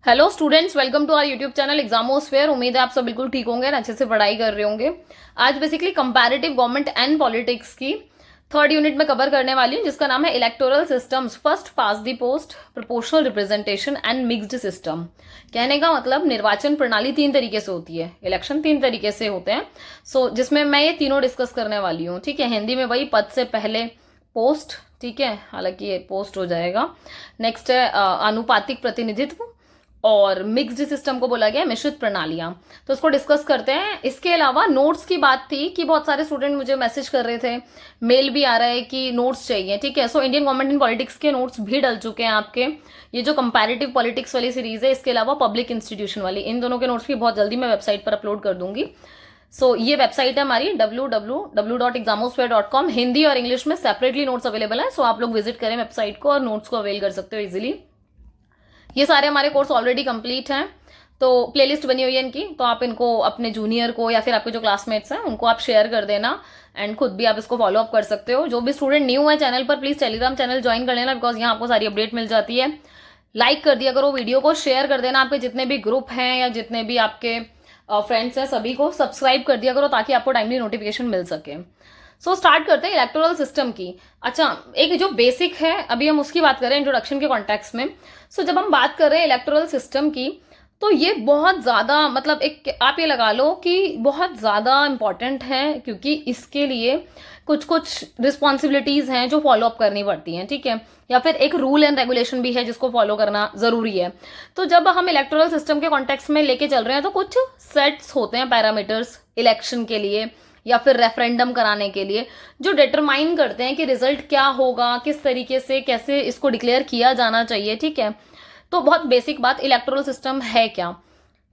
Hello students, welcome to our YouTube channel Examosphere. उम्मीद है आप सब बिल्कुल ठीक होंगे और अच्छे से पढ़ाई कर रहे होंगे। आज basically comparative government and politics की थर्ड यूनिट में कवर करने वाली हूँ, जिसका नाम है electoral systems, first pass the post, proportional representation and mixed system. कहने का मतलब निर्वाचन प्रणाली तीन तरीके से होती है, इलेक्शन तीन तरीके से होते हैं। जिसमें मैं ये तीनों डिस्कस करने वाली हूँ। ठीक है, हिंदी में वही पद से पहले पोस्ट, ठीक है, हालांकि ये पोस्ट हो जाएगा। नेक्स्ट है आनुपातिक प्रतिनिधित्व, और मिक्स्ड सिस्टम को बोला गया है मिश्रित प्रणालियां। तो इसको डिस्कस करते हैं। इसके अलावा नोट्स की बात थी कि बहुत सारे स्टूडेंट मुझे मैसेज कर रहे थे, मेल भी आ रहा है कि नोट्स चाहिए। ठीक है, so Indian government in politics के नोट्स भी डल चुके हैं आपके। ये जो कंपैरेटिव पॉलिटिक्स वाली सीरीज है, इसके अलावा पब्लिक इंस्टीट्यूशन वाली, इन दोनों के नोट्स भी बहुत जल्दी मैं वेबसाइट पर अपलोड कर दूंगी। ये वेबसाइट है हमारी www.examosphere.com। हिंदी और इंग्लिश में सेपरेटली नोट्स अवेलेबल है। आप लोग विजिट करें वेबसाइट को और नोट्स को अवेल कर सकते हो इजिली। ये सारे हमारे कोर्स ऑलरेडी कंप्लीट हैं, तो प्लेलिस्ट बनी हुई है इनकी, तो आप इनको अपने जूनियर को या फिर आपके जो क्लासमेट्स हैं उनको आप शेयर कर देना, एंड खुद भी आप इसको फॉलो अप कर सकते हो। जो भी स्टूडेंट न्यू है चैनल पर, प्लीज टेलीग्राम चैनल ज्वाइन कर लेना, बिकॉज यहाँ आपको सारी अपडेट मिल जाती है। लाइक कर दिया करो वीडियो को, शेयर कर देना आपके जितने भी ग्रुप हैं या जितने भी आपके फ्रेंड्स हैं, सभी को सब्सक्राइब कर दिया करो ताकि आपको टाइमली नोटिफिकेशन मिल सके। स्टार्ट करते हैं इलेक्टोरल सिस्टम की। अच्छा, एक जो बेसिक है अभी हम उसकी बात करें इंट्रोडक्शन के कॉन्टेक्स्ट में। जब हम बात कर रहे हैं इलेक्टोरल सिस्टम की, तो ये बहुत ज़्यादा, मतलब एक आप ये लगा लो कि बहुत ज़्यादा इंपॉर्टेंट है, क्योंकि इसके लिए कुछ कुछ रिस्पॉन्सिबिलिटीज़ हैं जो फॉलो अप करनी पड़ती हैं। ठीक है, या फिर एक रूल एंड रेगुलेशन भी है जिसको फॉलो करना ज़रूरी है। तो जब हम इलेक्टोरल सिस्टम के कॉन्टेक्स्ट में लेके चल रहे हैं, तो कुछ सेट्स होते हैं पैरामीटर्स इलेक्शन के लिए या फिर रेफरेंडम कराने के लिए, जो डिटरमाइन करते हैं कि रिजल्ट क्या होगा, किस तरीके से कैसे इसको डिक्लेयर किया जाना चाहिए। ठीक है, तो बहुत बेसिक बात, इलेक्टोरल सिस्टम है क्या।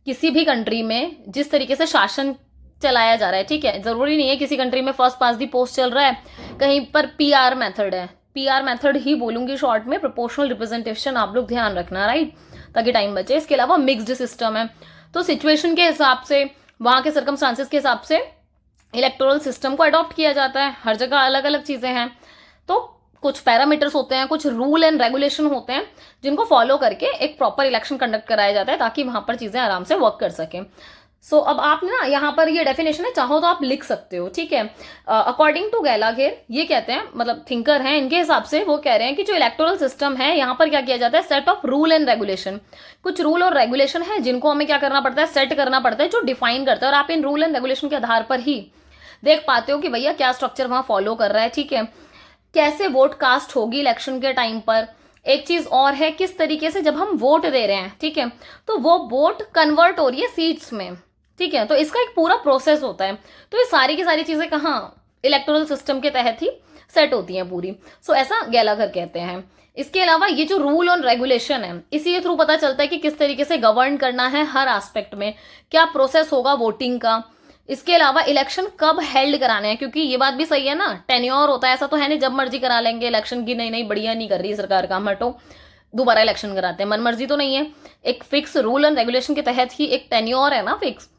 किसी भी कंट्री में जिस तरीके से शासन चलाया जा रहा है, ठीक है, जरूरी नहीं है किसी कंट्री में फर्स्ट पास दी पोस्ट चल रहा है, कहीं पर पीआर मेथड है, पीआर मेथड ही बोलूंगी शॉर्ट में, प्रोपोर्शनल रिप्रेजेंटेशन, आप लोग ध्यान रखना, राइट, ताकि टाइम बचे। इसके अलावा मिक्स्ड सिस्टम है, तो सिचुएशन के हिसाब से, वहां के सर्कमस्टांसेस के हिसाब से इलेक्टोरल सिस्टम को अडॉप्ट किया जाता है। हर जगह अलग अलग चीजें हैं, तो कुछ पैरामीटर्स होते हैं, कुछ रूल एंड रेगुलेशन होते हैं जिनको फॉलो करके एक प्रॉपर इलेक्शन कंडक्ट कराया जाता है, ताकि वहां पर चीजें आराम से वर्क कर सकें। अब आप ना यहाँ पर ये डेफिनेशन है, चाहो तो आप लिख सकते हो। ठीक है, अकॉर्डिंग टू गैलाघेर, ये कहते हैं, मतलब थिंकर हैं, इनके हिसाब से वो कह रहे हैं कि जो इलेक्टोरल सिस्टम है, यहाँ पर क्या किया जाता है, set of rule and regulation, कुछ रूल और रेगुलेशन है जिनको हमें क्या करना पड़ता है, सेट करना पड़ता है, जो डिफाइन करता है, और आप इन रूल एंड रेगुलेशन के आधार पर ही देख पाते हो कि भैया क्या स्ट्रक्चर वहां फॉलो कर रहा है। ठीक है, कैसे वोट कास्ट होगी इलेक्शन के टाइम पर। एक चीज और है, किस तरीके से जब हम वोट दे रहे हैं, ठीक है, तो वो वोट कन्वर्ट हो रही है सीट्स में। ठीक है, तो इसका एक पूरा प्रोसेस होता है। तो ये सारी की सारी चीजें कहाँ, इलेक्टोरल सिस्टम के तहत ही सेट होती हैं पूरी। ऐसा गैलाघर कहते हैं। इसके अलावा ये जो रूल और रेगुलेशन है, इसी के थ्रू पता चलता है कि किस तरीके से गवर्न करना है हर एस्पेक्ट में, क्या प्रोसेस होगा वोटिंग का। इसके अलावा इलेक्शन कब हेल्ड कराने हैं, क्योंकि ये बात भी सही है ना, टेन्योर होता है, ऐसा तो है नहीं जब मर्जी करा लेंगे इलेक्शन की, नहीं नहीं बढ़िया नहीं कर रही सरकार, काम हटो दोबारा इलेक्शन कराते हैं, मन मर्जी तो नहीं है। एक फिक्स रूल एंड रेगुलेशन के तहत ही एक टेन्योर है ना, फिक्स।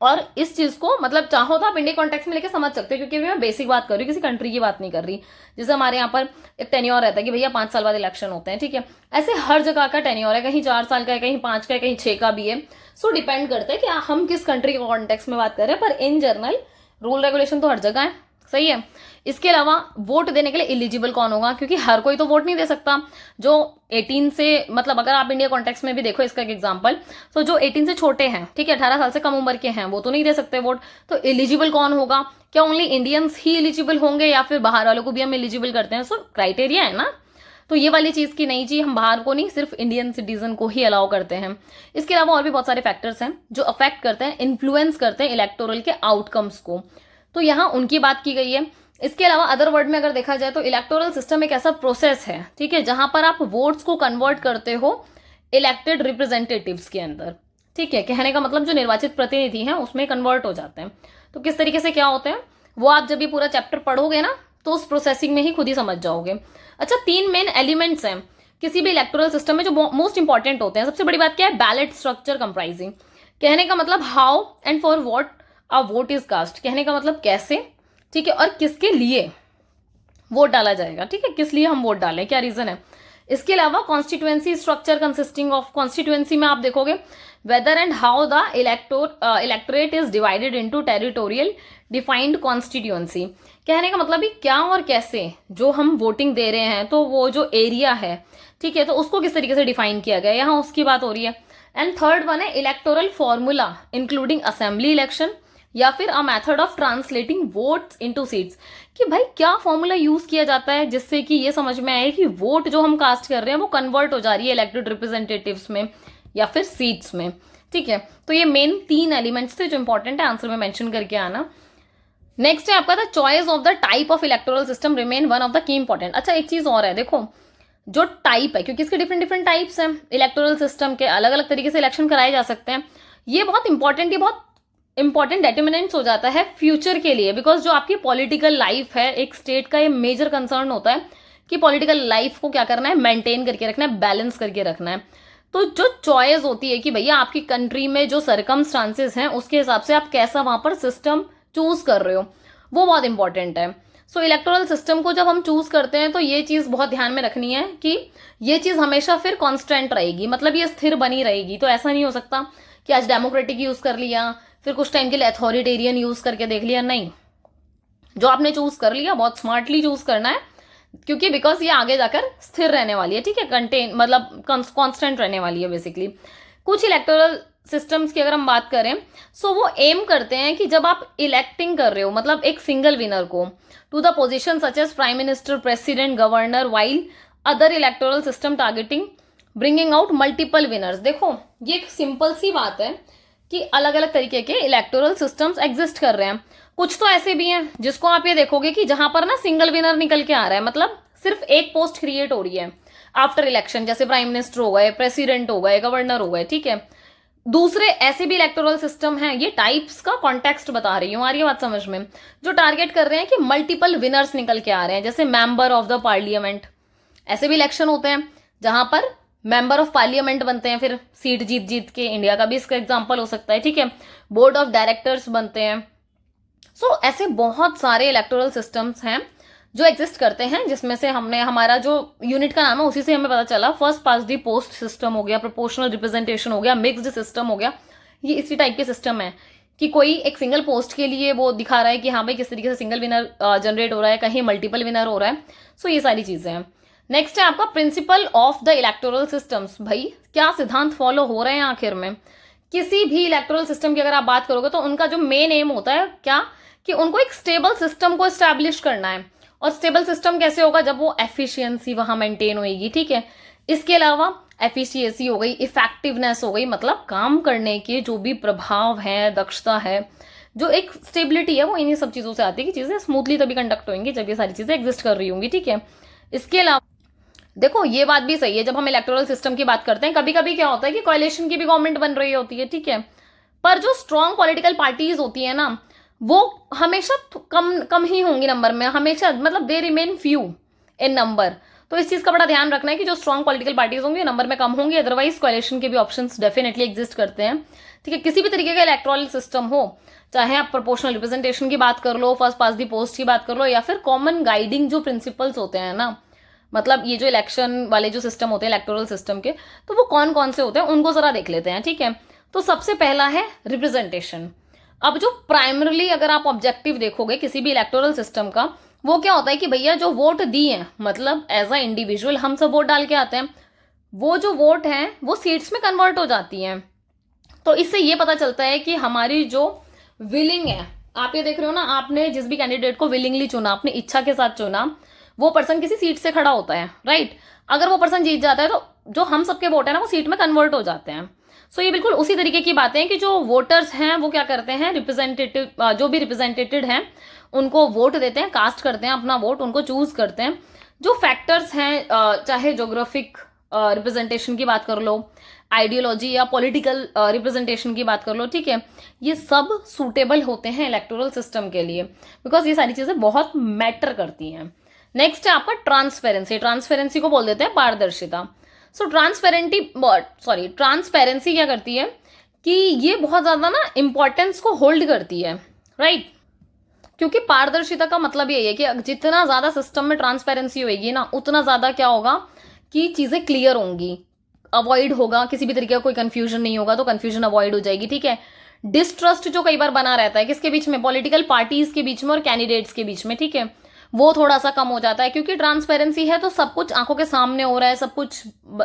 और इस चीज को मतलब चाहो तो आप इंडिया कॉन्टेक्स्ट में लेके समझ सकते हो, क्योंकि मैं बेसिक बात कर रही हूँ, किसी कंट्री की बात नहीं कर रही। जैसे हमारे यहाँ पर एक टेन्योर रहता है कि भैया 5 साल बाद इलेक्शन होते हैं। ठीक है, ऐसे हर जगह का टेन्योर है, कहीं 4 साल का है, कहीं 5 का है, कहीं 6 का भी है। डिपेंड करता है कि हम किस कंट्री के कॉन्टेक्स्ट में बात कर रहे हैं, पर इन जनरल रूल रेगुलेशन तो हर जगह है। सही है। इसके अलावा वोट देने के लिए एलिजिबल कौन होगा, क्योंकि हर कोई तो वोट नहीं दे सकता। जो 18 से, मतलब अगर आप इंडिया कॉन्टेक्स्ट में भी देखो इसका एक एग्जांपल, तो जो 18 से छोटे हैं, ठीक है, 18 साल से कम उम्र के हैं, वो तो नहीं दे सकते वोट। तो एलिजिबल कौन होगा, क्या ओनली इंडियंस ही एलिजिबल होंगे या फिर बाहर वालों को भी हम एलिजिबल करते हैं। क्राइटेरिया है ना, तो ये वाली चीज की नहीं जी, हम बाहर को नहीं, सिर्फ इंडियन सिटीजन को ही अलाउ करते हैं। इसके अलावा और भी बहुत सारे फैक्टर्स हैं जो अफेक्ट करते हैं, इन्फ्लुएंस करते हैं इलेक्टोरल के आउटकम्स को, तो यहाँ उनकी बात की गई है। इसके अलावा अदर वर्ड में अगर देखा जाए तो इलेक्टोरल सिस्टम एक ऐसा प्रोसेस है, ठीक है, जहां पर आप वोट्स को कन्वर्ट करते हो इलेक्टेड रिप्रेजेंटेटिव्स के अंदर। ठीक है, कहने का मतलब जो निर्वाचित प्रतिनिधि हैं उसमें कन्वर्ट हो जाते हैं। तो किस तरीके से क्या होते हैं वो आप जब ये पूरा चैप्टर पढ़ोगे ना, तो उस प्रोसेसिंग में ही खुद ही समझ जाओगे। अच्छा, 3 मेन एलिमेंट्स हैं किसी भी इलेक्टोरल सिस्टम में जो मोस्ट इंपॉर्टेंट होते हैं। सबसे बड़ी बात क्या है, बैलेट स्ट्रक्चर कंप्राइजिंग। कहने का मतलब how and for what a vote is cast, कहने का मतलब कैसे, ठीक है, और किसके लिए वोट डाला जाएगा। ठीक है, किस लिए हम वोट डालें, क्या रीजन है। इसके अलावा constituency structure consisting of, constituency में आप देखोगे whether and how the electorate is divided into territorial defined constituency. कहने का मतलब ही क्या और कैसे जो हम वोटिंग दे रहे हैं, तो वो जो एरिया है, ठीक है, तो उसको किस तरीके से डिफाइन किया गया, यहाँ उसकी बात हो रही है। एंड थर्ड वन है electoral formula including assembly election या फिर a method of translating votes into seats, कि भाई क्या फॉर्मूला यूज किया जाता है जिससे कि ये समझ में आए कि वोट जो हम कास्ट कर रहे हैं वो कन्वर्ट हो जा रही है इलेक्टेड रिप्रेजेंटेटिव्स में या फिर सीट्स में, ठीक है। तो ये मेन 3 एलिमेंट्स थे जो इंपॉर्टेंट है, आंसर में मेंशन करके आना। नेक्स्ट है आपका the choice of the type of electoral system remain one of the key important. अच्छा एक चीज और है, देखो जो टाइप है, क्योंकि इसके डिफरेंट डिफरेंट टाइप्स हैं इलेक्टोरल सिस्टम के, अलग अलग तरीके से इलेक्शन कराए जा सकते हैं। ये बहुत इंपॉर्टेंट, ये बहुत इंपॉर्टेंट डेटर्मिनेंट्स हो जाता है फ्यूचर के लिए, बिकॉज जो आपकी पॉलिटिकल लाइफ है एक स्टेट का, ये मेजर कंसर्न होता है कि पॉलिटिकल लाइफ को क्या करना है, मेंटेन करके रखना है, बैलेंस करके रखना है। तो जो चॉइस होती है कि भैया आपकी कंट्री में जो सर्कमस्टांसेस हैं उसके हिसाब से आप कैसा वहां पर सिस्टम चूज कर रहे हो, वो बहुत इंपॉर्टेंट है। सो इलेक्टोरल सिस्टम को जब हम चूज करते हैं तो ये चीज बहुत ध्यान में रखनी है कि ये चीज हमेशा फिर कांस्टेंट रहेगी, मतलब ये स्थिर बनी रहेगी। तो ऐसा नहीं हो सकता कि आज डेमोक्रेटिक यूज कर लिया फिर कुछ टाइम के लिए अथॉरिटेरियन यूज करके देख लिया, नहीं, जो आपने चूज कर लिया बहुत स्मार्टली चूज करना है, क्योंकि बिकॉज ये आगे जाकर स्थिर रहने वाली है, ठीक है, कंटेन मतलब कांस्टेंट रहने वाली है बेसिकली। कुछ इलेक्टोरल सिस्टम्स की अगर हम बात करें, सो वो एम करते हैं कि जब आप इलेक्टिंग कर रहे हो, मतलब एक सिंगल विनर को to the position such as prime minister, president, governor, while other electoral system targeting bringing out multiple winners. देखो ये एक सिंपल सी बात है कि अलग अलग तरीके के इलेक्टोरल सिस्टम्स एग्जिस्ट कर रहे हैं। कुछ तो ऐसे भी हैं जिसको आप ये देखोगे कि जहां पर ना सिंगल विनर निकल के आ रहा है, मतलब सिर्फ एक पोस्ट क्रिएट हो रही है आफ्टर इलेक्शन, जैसे प्राइम मिनिस्टर हो गए, प्रेसिडेंट हो गए, गवर्नर हो गए, ठीक है। दूसरे ऐसे भी इलेक्टोरल सिस्टम हैं, ये टाइप्स का कॉन्टेक्स्ट बता रही हूँ, आ रही है बात समझ में, जो टारगेट कर रहे हैं कि मल्टीपल विनर्स निकल के आ रहे हैं, जैसे मेंबर ऑफ द पार्लियामेंट। ऐसे भी इलेक्शन होते हैं जहां पर मेंबर ऑफ पार्लियामेंट बनते हैं फिर सीट जीत जीत के, इंडिया का भी इसका एग्जांपल हो सकता है, ठीक है। बोर्ड ऑफ डायरेक्टर्स बनते हैं। सो ऐसे बहुत सारे इलेक्टोरल सिस्टम्स हैं जो एग्जिस्ट करते हैं, जिसमें से हमने हमारा जो यूनिट का नाम है उसी से हमें पता चला, फर्स्ट पास दी पोस्ट सिस्टम हो गया, प्रोपोर्शनल रिप्रेजेंटेशन हो गया, मिक्स्ड सिस्टम हो गया। ये इसी टाइप के सिस्टम है कि कोई एक सिंगल पोस्ट के लिए वो दिखा रहा है कि हाँ भाई किस तरीके से सिंगल विनर जनरेट हो रहा है, कहीं मल्टीपल विनर हो रहा है। सो ये सारी चीजें हैं। नेक्स्ट है आपका principle of the electoral systems. भाई क्या सिद्धांत फॉलो हो रहे हैं आखिर में? किसी भी इलेक्टोरल सिस्टम की अगर आप बात करोगे तो उनका जो मेन एम होता है क्या, कि उनको एक स्टेबल सिस्टम को एस्टैब्लिश करना है। और स्टेबल सिस्टम कैसे होगा, जब वो एफिशिएंसी वहां मेंटेन होगी, ठीक है। इसके अलावा एफिशिएंसी हो गई, इफेक्टिवनेस हो गई, मतलब काम करने के जो भी प्रभाव है, दक्षता है, जो एक स्टेबिलिटी है, वो इन्हीं सब चीजों से आती है कि चीजें स्मूथली तभी कंडक्ट होंगी जब ये सारी चीजें एग्जिस्ट कर रही होंगी, ठीक है। इसके अलावा देखो ये बात भी सही है, जब हम इलेक्टोरल सिस्टम की बात करते हैं कभी कभी क्या होता है कि कोalition की भी गवर्नमेंट बन रही होती है, ठीक है, पर जो स्ट्रॉन्ग पॉलिटिकल पार्टीज होती है ना वो हमेशा कम ही होंगी नंबर में, हमेशा, मतलब they remain few in number. तो इस चीज का बड़ा ध्यान रखना है कि जो स्ट्रॉन्ग पॉलिटिकल पार्टीज होंगी नंबर में कम होंगी, अदरवाइज कोalition के भी ऑप्शंस डेफिनेटली एग्जिस्ट करते हैं, ठीक है। किसी भी तरीके का इलेक्टोरल सिस्टम हो, चाहे आप प्रोपोर्शनल रिप्रेजेंटेशन की बात कर लो, फर्स्ट पास दी पोस्ट की बात कर लो, या फिर कॉमन गाइडिंग जो प्रिंसिपल्स होते हैं ना, मतलब ये जो इलेक्शन वाले जो सिस्टम होते हैं इलेक्टोरल सिस्टम के, तो वो कौन कौन से होते हैं उनको जरा देख लेते हैं, ठीक है। तो सबसे पहला है रिप्रेजेंटेशन। अब जो प्राइमरली अगर आप ऑब्जेक्टिव देखोगे किसी भी इलेक्टोरल सिस्टम का, वो क्या होता है कि भैया जो वोट दिए हैं, मतलब एज अ इंडिविजुअल हम सब वोट डाल के आते हैं, वो जो वोट हैं वो सीट्स में कन्वर्ट हो जाती हैं। तो इससे ये पता चलता है कि हमारी जो विलिंग है, आप ये देख रहे हो ना, आपने जिस भी कैंडिडेट को विलिंगली चुना, अपनी इच्छा के साथ चुना, वो पर्सन किसी सीट से खड़ा होता है, राइट। अगर वो पर्सन जीत जाता है तो जो हम सबके वोट है ना वो सीट में कन्वर्ट हो जाते हैं। सो ये बिल्कुल उसी तरीके की बातें हैं कि जो वोटर्स हैं वो क्या करते हैं, रिप्रेजेंटेटिव जो भी रिप्रेजेंटेटेड हैं उनको वोट देते हैं, कास्ट करते हैं अपना वोट, उनको चूज करते हैं। जो फैक्टर्स हैं, चाहे जोग्राफिक रिप्रेजेंटेशन की बात कर लो, आइडियोलॉजी या पॉलिटिकल रिप्रेजेंटेशन की बात कर लो, ठीक है, ये सब सूटेबल होते हैं इलेक्टोरल सिस्टम के लिए, बिकॉज ये सारी चीजें बहुत मैटर करती हैं। नेक्स्ट है आपका ट्रांसपेरेंसी। ट्रांसपेरेंसी को बोल देते हैं पारदर्शिता। सो ट्रांसपेरेंसी क्या करती है कि ये बहुत ज्यादा ना इंपॉर्टेंस को होल्ड करती है, राइट। क्योंकि पारदर्शिता का मतलब यही है कि जितना ज्यादा सिस्टम में ट्रांसपेरेंसी होगी ना, उतना ज्यादा क्या होगा कि चीज़ें क्लियर होंगी, अवॉइड होगा, किसी भी तरीके का कोई कंफ्यूजन नहीं होगा, तो कंफ्यूजन अवॉइड हो जाएगी, ठीक है। डिस्ट्रस्ट जो कई बार बना रहता है किसके बीच में, पॉलिटिकल पार्टीज के बीच में और कैंडिडेट्स के बीच में, ठीक है, वो थोड़ा सा कम हो जाता है, क्योंकि ट्रांसपेरेंसी है तो सब कुछ आंखों के सामने हो रहा है, सब कुछ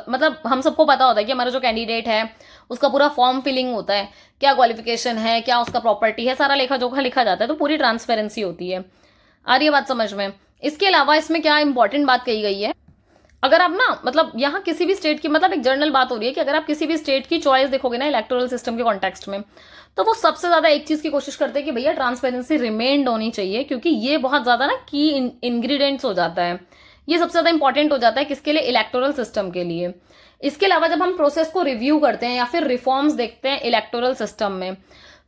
मतलब हम सबको पता होता है कि हमारा जो कैंडिडेट है उसका पूरा फॉर्म फिलिंग होता है, क्या क्वालिफिकेशन है, क्या उसका प्रॉपर्टी है, सारा लेखा जोखा लिखा जाता है, तो पूरी ट्रांसपेरेंसी होती है। आ रही है बात समझ में। इसके अलावा इसमें क्या इंपॉर्टेंट बात कही गई है, अगर आप ना मतलब यहाँ किसी भी स्टेट की, मतलब एक जनरल बात हो रही है कि अगर आप किसी भी स्टेट की चॉइस देखोगे ना इलेक्टोरल सिस्टम के कॉन्टेक्स्ट में, तो वो सबसे ज्यादा एक चीज की कोशिश करते हैं कि भैया ट्रांसपेरेंसी रिमेन्ड होनी चाहिए, क्योंकि ये बहुत ज्यादा ना की इंग्रेडिएंट्स हो जाता है, ये सबसे ज्यादा इंपॉर्टेंट हो जाता है किसके लिए, इलेक्टोरल सिस्टम के लिए। इसके अलावा जब हम प्रोसेस को रिव्यू करते हैं या फिर रिफॉर्म्स देखते हैं इलेक्टोरल सिस्टम में,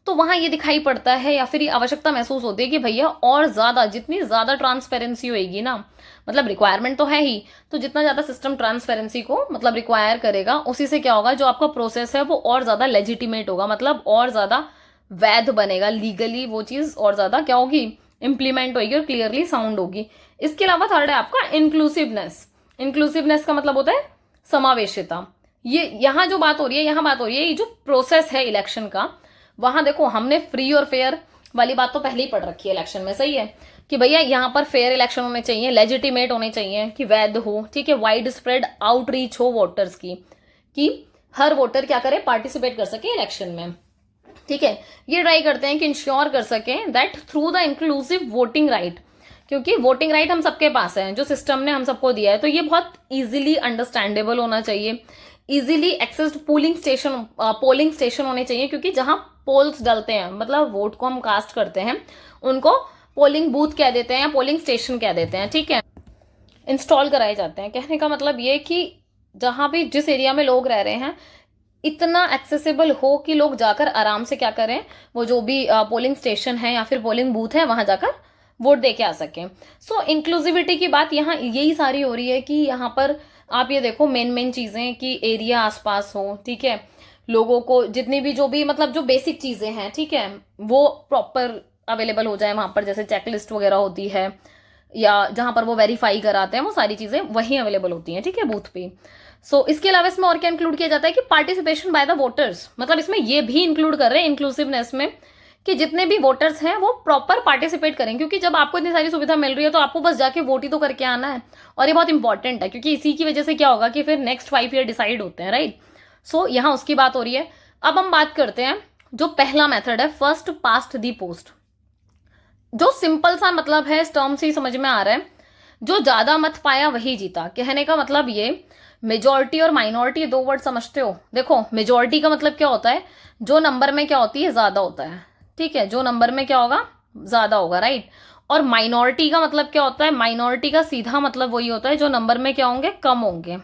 तो वहां ये दिखाई पड़ता है या फिर ये आवश्यकता महसूस होती है कि भैया और ज्यादा, जितनी ज्यादा ट्रांसपेरेंसी होगी ना, मतलब रिक्वायरमेंट तो है ही, तो जितना ज्यादा सिस्टम ट्रांसपेरेंसी को मतलब रिक्वायर करेगा, उसी से क्या होगा, जो आपका प्रोसेस है वो और ज्यादा लेजिटिमेट होगा, मतलब और ज्यादा वैध बनेगा, लीगली वो चीज और ज्यादा क्या होगी, इंप्लीमेंट होगी और क्लियरली साउंड होगी। इसके अलावा थर्ड है आपका इंक्लूसिवनेस। इंक्लूसिवनेस का मतलब होता है समावेशिता। ये यहाँ जो बात हो रही है, यहाँ बात हो रही है ये जो प्रोसेस है इलेक्शन का, वहां देखो हमने फ्री और फेयर वाली बात तो पहले ही पढ़ रखी है इलेक्शन में, सही है, कि भैया यहाँ पर फेयर इलेक्शन होने चाहिए, लेजिटिमेट होने चाहिए, कि वैध हो, ठीक है, वाइड स्प्रेड आउटरीच हो वोटर्स की, कि हर वोटर क्या करे, पार्टिसिपेट कर सके इलेक्शन में, ठीक है। ये ट्राई करते हैं कि इंश्योर कर सके that through the inclusive voting right, क्योंकि वोटिंग राइट हम सबके पास है, जो सिस्टम ने हम सबको दिया है, तो ये बहुत इजीली अंडरस्टैंडेबल होना चाहिए, इजीली एक्सेस्ड पोलिंग स्टेशन होने चाहिए, क्योंकि जहां पोल्स डलते हैं, मतलब वोट को हम कास्ट करते हैं, उनको पोलिंग बूथ कह देते हैं या पोलिंग स्टेशन कह देते हैं, ठीक है, इंस्टॉल कराए जाते हैं। कहने का मतलब ये कि जहां भी जिस एरिया में लोग रह रहे हैं इतना एक्सेसिबल हो कि लोग जाकर आराम से क्या करें, वो जो भी पोलिंग स्टेशन है या फिर पोलिंग बूथ है वहां जाकर वोट दे के आ सकें। सो इंक्लूसिविटी की बात यहाँ यही सारी हो रही है कि यहाँ पर आप ये देखो मेन चीजें कि एरिया आसपास हो, ठीक है, लोगों को जितनी भी जो भी मतलब जो बेसिक चीजें हैं, ठीक है, वो प्रॉपर अवेलेबल हो जाए वहां पर, जैसे चेकलिस्ट वगैरह होती है या जहां पर वो वेरीफाई कराते हैं, वो सारी चीजें वहीं अवेलेबल होती हैं, ठीक है, बूथ पे। सो इसके अलावा इसमें और क्या इंक्लूड किया जाता है कि पार्टिसिपेशन बाय द वोटर्स, मतलब इसमें ये भी इंक्लूड कर रहे हैं इंक्लूसिवनेस में कि जितने भी वोटर्स हैं वो प्रॉपर पार्टिसिपेट करें, क्योंकि जब आपको इतनी सारी सुविधा मिल रही है तो आपको बस जाके वोट ही तो करके आना है, और ये बहुत इंपॉर्टेंट है, क्योंकि इसी की वजह से क्या होगा कि फिर नेक्स्ट 5 ईयर डिसाइड होते हैं, राइट। सो यहाँ उसकी बात हो रही है। अब हम बात करते हैं जो पहला मेथड है, फर्स्ट पास्ट दी पोस्ट, जो सिंपल सा मतलब है, इस टर्म से ही समझ में आ रहा है, जो ज्यादा मत पाया वही जीता। कहने का मतलब ये, मेजोरिटी और माइनॉरिटी दो वर्ड समझते हो, देखो मेजोरिटी का मतलब क्या होता है, जो नंबर में क्या होती है, ज्यादा होता है, ठीक है, जो नंबर में क्या होगा, ज्यादा होगा, राइट। और माइनॉरिटी का मतलब क्या होता है, माइनॉरिटी का सीधा मतलब वही होता है जो नंबर में क्या होंगे, कम होंगे,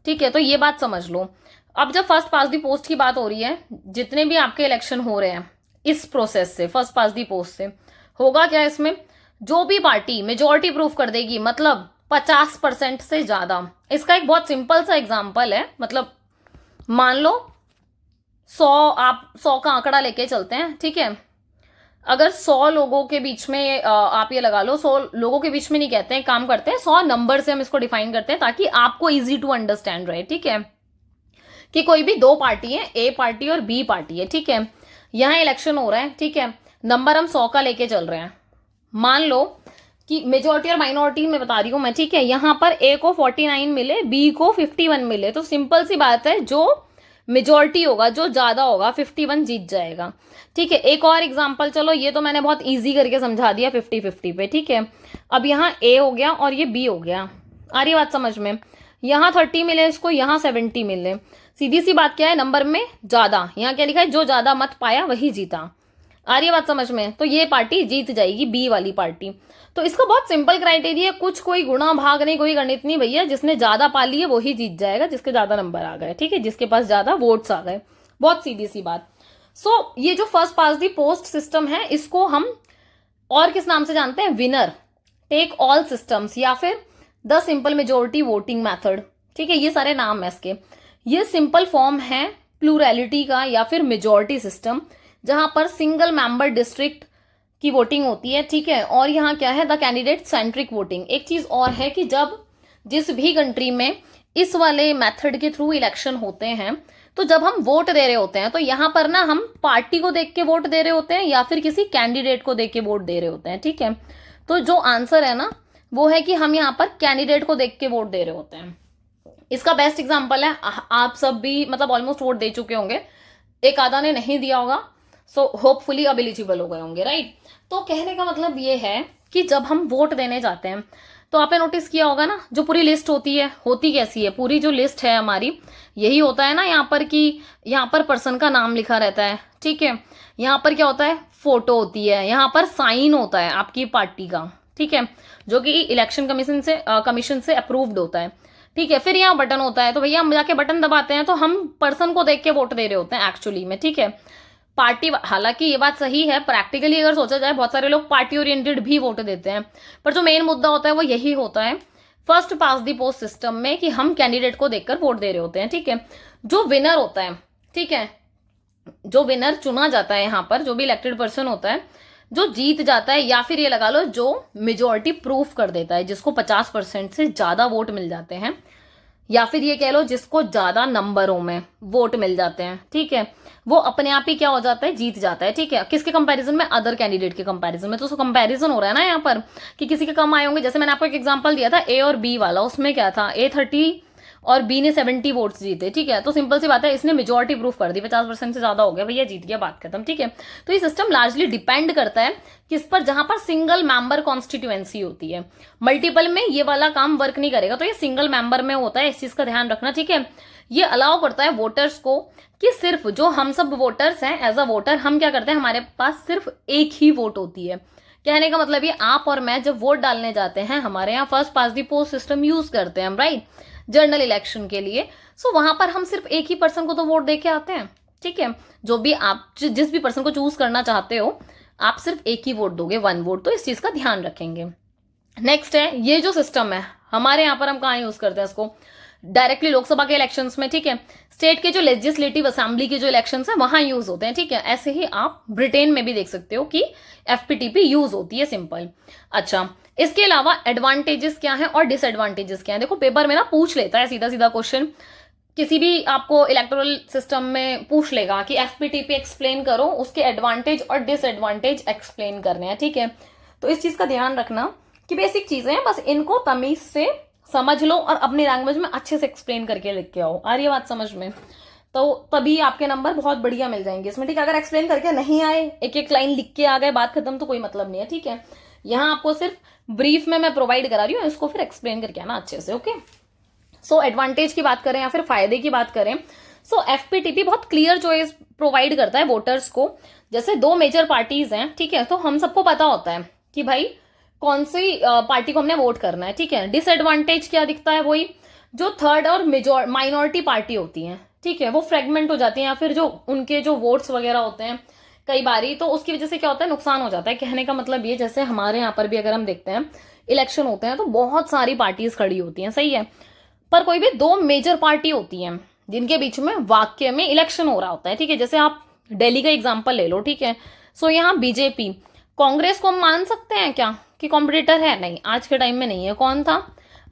ठीक है, तो ये बात समझ लो। अब जब फर्स्ट पास दी पोस्ट की बात हो रही है, जितने भी आपके इलेक्शन हो रहे हैं इस प्रोसेस से, फर्स्ट पास दी पोस्ट से, होगा क्या, इसमें जो भी पार्टी मेजोरिटी प्रूफ कर देगी, मतलब 50% से ज्यादा। इसका एक बहुत सिंपल सा एग्जांपल है, मतलब मान लो 100, आप 100 का आंकड़ा लेके चलते हैं, ठीक है, अगर 100 लोगों के बीच में आप ये लगा लो, 100 लोगों के बीच में नहीं कहते हैं, काम करते हैं 100 नंबर से हम इसको डिफाइन करते हैं ताकि आपको इजी टू अंडरस्टैंड रहे, ठीक है, कि कोई भी दो पार्टी है, ए पार्टी और बी पार्टी है, ठीक है, यहां इलेक्शन हो रहा है, ठीक है, नंबर हम 100 का लेके चल रहे हैं, मान लो कि मेजोरिटी और माइनॉरिटी में बता रही हूं मैं, ठीक है, यहां पर ए को 49 मिले, बी को 51 मिले, तो सिंपल सी बात है, जो मेजोरिटी होगा, जो ज्यादा होगा, 51 जीत जाएगा, ठीक है। एक और एग्जांपल, चलो ये तो मैंने बहुत इजी करके समझा दिया 50-50 पे, ठीक है। अब यहाँ ए हो गया और ये बी हो गया, आ रही बात समझ में, यहाँ 30 मिले इसको, यहाँ 70 मिले, सीधी सी बात क्या है, नंबर में ज्यादा, यहाँ क्या लिखा है, जो ज्यादा मत पाया वही जीता, आ रही है बात समझ में, तो ये पार्टी जीत जाएगी, बी वाली पार्टी। तो इसका बहुत सिंपल क्राइटेरिया, कुछ कोई गुणा भाग नहीं, कोई गणित नहीं भैया, जिसने ज्यादा पा ली है वही जीत जाएगा, जिसके ज्यादा नंबर आ गए, ठीक है, जिसके पास ज्यादा वोट्स आ गए, बहुत सीधी सी बात। सो ये जो फर्स्ट पास दी पोस्ट सिस्टम है, इसको हम और किस नाम से जानते हैं, विनर टेक ऑल सिस्टम्स, या फिर the simple majority voting method, ठीक है, ये सारे नाम है इसके। ये सिंपल फॉर्म है प्लूरैलिटी का या फिर मेजोरिटी सिस्टम, जहां पर सिंगल मेंबर डिस्ट्रिक्ट की वोटिंग होती है, ठीक है, और यहाँ क्या है, द कैंडिडेट सेंट्रिक वोटिंग। एक चीज और है कि जब जिस भी कंट्री में इस वाले मेथड के थ्रू इलेक्शन होते हैं, तो जब हम वोट दे रहे होते हैं तो यहाँ पर ना हम पार्टी को देख के वोट दे रहे होते हैं या फिर किसी कैंडिडेट को देख के वोट दे रहे होते हैं, ठीक है। तो जो आंसर है ना वो है कि हम यहाँ पर कैंडिडेट को देख के वोट दे रहे होते हैं। इसका बेस्ट एग्जाम्पल है, आप सब भी मतलब ऑलमोस्ट वोट दे चुके होंगे, एक आधा ने नहीं दिया होगा, सो होपफुली अब एलिजिबल हो गए होंगे, राइट। तो कहने का मतलब ये है कि जब हम वोट देने जाते हैं तो आपने नोटिस किया होगा ना, जो पूरी लिस्ट होती है, होती कैसी है, पूरी जो लिस्ट है हमारी, यही होता है ना यहाँ पर कि यहाँ पर पर्सन का नाम लिखा रहता है, ठीक है। यहाँ पर क्या होता है, फोटो होती है, यहाँ पर साइन होता है आपकी पार्टी का, ठीक है, जो कि इलेक्शन कमीशन से अप्रूव्ड होता है, ठीक है। फिर यहाँ बटन होता है, तो भैया हम जाके बटन दबाते हैं तो हम पर्सन को देख के वोट दे रहे होते हैं एक्चुअली में, ठीक है। पार्टी, हालांकि ये बात सही है, प्रैक्टिकली अगर सोचा जाए बहुत सारे लोग पार्टी ओरिएंटेड भी वोट देते हैं, पर जो मेन मुद्दा होता है वो यही होता है first pass the post system में कि हम कैंडिडेट को देखकर वोट दे रहे होते हैं, ठीक है। जो विनर होता है, ठीक है, जो विनर चुना जाता है यहाँ पर, जो भी इलेक्टेड पर्सन होता है, जो जीत जाता है, या फिर ये लगा लो जो मेजोरिटी प्रूफ कर देता है, जिसको 50% से ज्यादा वोट मिल जाते हैं, या फिर ये कह लो जिसको ज्यादा नंबरों में वोट मिल जाते हैं, ठीक है, वो अपने आप ही क्या हो जाता है, जीत जाता है, ठीक है। किसके कंपैरिजन में, अदर कैंडिडेट के कंपैरिजन में। तो उसको कंपैरिजन हो रहा है ना यहाँ पर कि किसी के कम आए होंगे, जैसे मैंने आपको एक एग्जांपल दिया था ए और बी वाला, उसमें क्या था, ए 30 और बी ने 70 वोट्स जीते, ठीक है। तो सिंपल सी बात है, इसने मेजोरिटी प्रूफ कर दी, 50% से ज्यादा हो गया, भैया जीत गया, बात खत्म, ठीक है। तो ये सिस्टम लार्जली डिपेंड करता है किस पर, जहां पर सिंगल मेंबर कॉन्स्टिट्यूएंसी होती है, मल्टीपल में ये वाला काम वर्क नहीं करेगा, तो ये सिंगल मेंबर में होता है, इस चीज का ध्यान रखना, ठीक है। ये अलाउ करता है वोटर्स को कि सिर्फ जो हम सब वोटर्स हैं, एज अ वोटर हम क्या करते हैं, हमारे पास सिर्फ एक ही वोट होती है। कहने का मतलब ये, आप और मैं जब वोट डालने जाते हैं, हमारे यहाँ first pass the post system use करते हैं हम, राइट, जनरल इलेक्शन के लिए। सो वहां पर हम सिर्फ एक ही पर्सन को तो वोट दे के आते हैं, ठीक है। जो भी आप जिस भी पर्सन को चूज करना चाहते हो, आप सिर्फ एक ही वोट दोगे, 1 वोट। तो इस चीज का ध्यान रखेंगे। नेक्स्ट है, ये जो सिस्टम है हमारे यहाँ पर, हम कहाँ यूज करते हैं इसको, डायरेक्टली लोकसभा के इलेक्शंस में, ठीक है। स्टेट के जो लेजिस्लेटिव असेंबली के जो इलेक्शंस है वहां यूज होते हैं, ठीक है। ऐसे ही आप ब्रिटेन में भी देख सकते हो कि एफपीटीपी यूज होती है, सिंपल। अच्छा, इसके अलावा एडवांटेजेस क्या है और डिसएडवांटेजेस क्या है, देखो पेपर में ना पूछ लेता है सीधा सीधा क्वेश्चन, किसी भी आपको इलेक्टोरल सिस्टम में पूछ लेगा कि एफपीटीपी एक्सप्लेन करो, उसके एडवांटेज और डिसएडवांटेज एक्सप्लेन करने हैं, ठीक है। तो इस चीज का ध्यान रखना कि बेसिक चीजें हैं, बस इनको तमीज से समझ लो और अपनी लैंग्वेज में अच्छे से एक्सप्लेन करके लिख के आओ। आ रही है बात समझ में? तो तभी आपके नंबर बहुत बढ़िया मिल जाएंगे इसमें, ठीक है। अगर एक्सप्लेन करके नहीं आए, एक एक लाइन लिख के आ गए, बात खत्म, तो कोई मतलब नहीं है, ठीक है। यहाँ आपको सिर्फ ब्रीफ में मैं प्रोवाइड करा रही हूँ, इसको फिर एक्सप्लेन करके आना अच्छे से, ओके। सो एडवांटेज की बात करें या फिर फायदे की बात करें, सो एफपीटीपी बहुत क्लियर चॉइस प्रोवाइड करता है वोटर्स को। जैसे 2 मेजर पार्टीज हैं, ठीक है, तो हम सबको पता होता है कि भाई कौन सी पार्टी को हमने वोट करना है, ठीक है। डिसएडवांटेज क्या दिखता है, वही जो थर्ड और माइनॉरिटी पार्टी होती है, ठीक है, वो फ्रेगमेंट हो जाती है, या फिर जो उनके जो वोट्स वगैरह होते हैं कई बारी, तो उसकी वजह से क्या होता है, नुकसान हो जाता है। कहने का मतलब ये, जैसे हमारे यहाँ पर भी अगर हम देखते हैं इलेक्शन होते हैं तो बहुत सारी पार्टीज खड़ी होती हैं, सही है, पर कोई भी 2 मेजर पार्टी होती हैं जिनके बीच में वाकई में इलेक्शन हो रहा होता है, ठीक है। जैसे आप दिल्ली का एग्जाम्पल ले लो, ठीक है। सो यहाँ बीजेपी, कांग्रेस को हम मान सकते हैं क्या कि कॉम्पिटिटर है? नहीं, आज के टाइम में नहीं है। कौन था?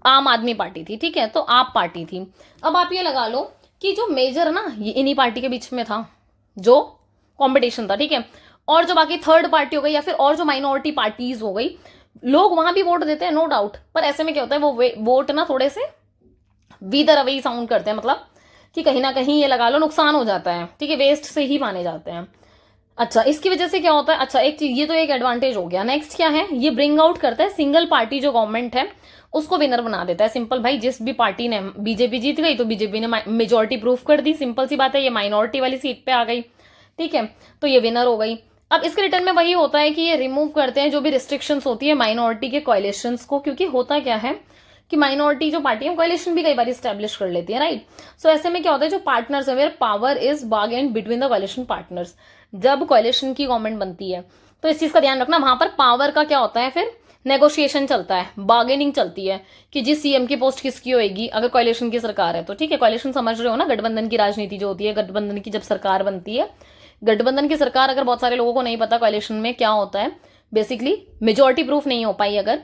आम आदमी पार्टी थी, ठीक है, तो आप पार्टी थी। अब आप ये लगा लो कि जो मेजर ना, ये इन्हीं पार्टी के बीच में था जो कंपटीशन था, ठीक है। और जो बाकी थर्ड पार्टी हो गई या फिर और जो माइनॉरिटी पार्टीज हो गई, लोग वहां भी वोट देते हैं, नो डाउट, पर ऐसे में क्या होता है, वो वोट ना थोड़े से वीदर अवे साउंड करते हैं, मतलब कि कहीं ना कहीं ये लगा लो नुकसान हो जाता है, ठीक है, वेस्ट से ही माने जाते हैं। अच्छा, इसकी वजह से क्या होता है, अच्छा एक चीज, ये तो एक एडवांटेज हो गया। नेक्स्ट क्या है, ये ब्रिंग आउट करता है सिंगल पार्टी जो गवर्नमेंट है उसको विनर बना देता है। सिंपल भाई, जिस भी पार्टी ने, बीजेपी जीत गई तो बीजेपी ने मेजोरिटी प्रूफ कर दी, सिंपल सी बात है, ये माइनॉरिटी वाली सीट पे आ गई, ठीक है, तो ये विनर हो गई। अब इसके रिटर्न में वही होता है कि ये रिमूव करते हैं जो भी रिस्ट्रिक्शंस होती है माइनॉरिटी के कोएलिशंस को, क्योंकि होता क्या है कि माइनॉरिटी जो पार्टी है कोएलिशन भी कई बार स्टैब्लिश कर लेती है, राइट। सो ऐसे में क्या होता है, जो पार्टनर्स है, where power is bargained between the coalition partners, जब कोएलिशन की गवर्नमेंट बनती है तो इस चीज का ध्यान रखना, वहां पर पावर का क्या होता है, फिर नेगोशिएशन चलता है, बार्गेनिंग चलती है कि जिस सीएम की पोस्ट किसकी होगी अगर कोएलिशन की सरकार है तो, ठीक है। कोएलिशन समझ रहे हो ना, गठबंधन की राजनीति जो होती है, गठबंधन की जब सरकार बनती है, गठबंधन की सरकार, अगर बहुत सारे लोगों को नहीं पता कोएलिशन में क्या होता है, बेसिकली मेजोरिटी प्रूफ नहीं हो पाई अगर,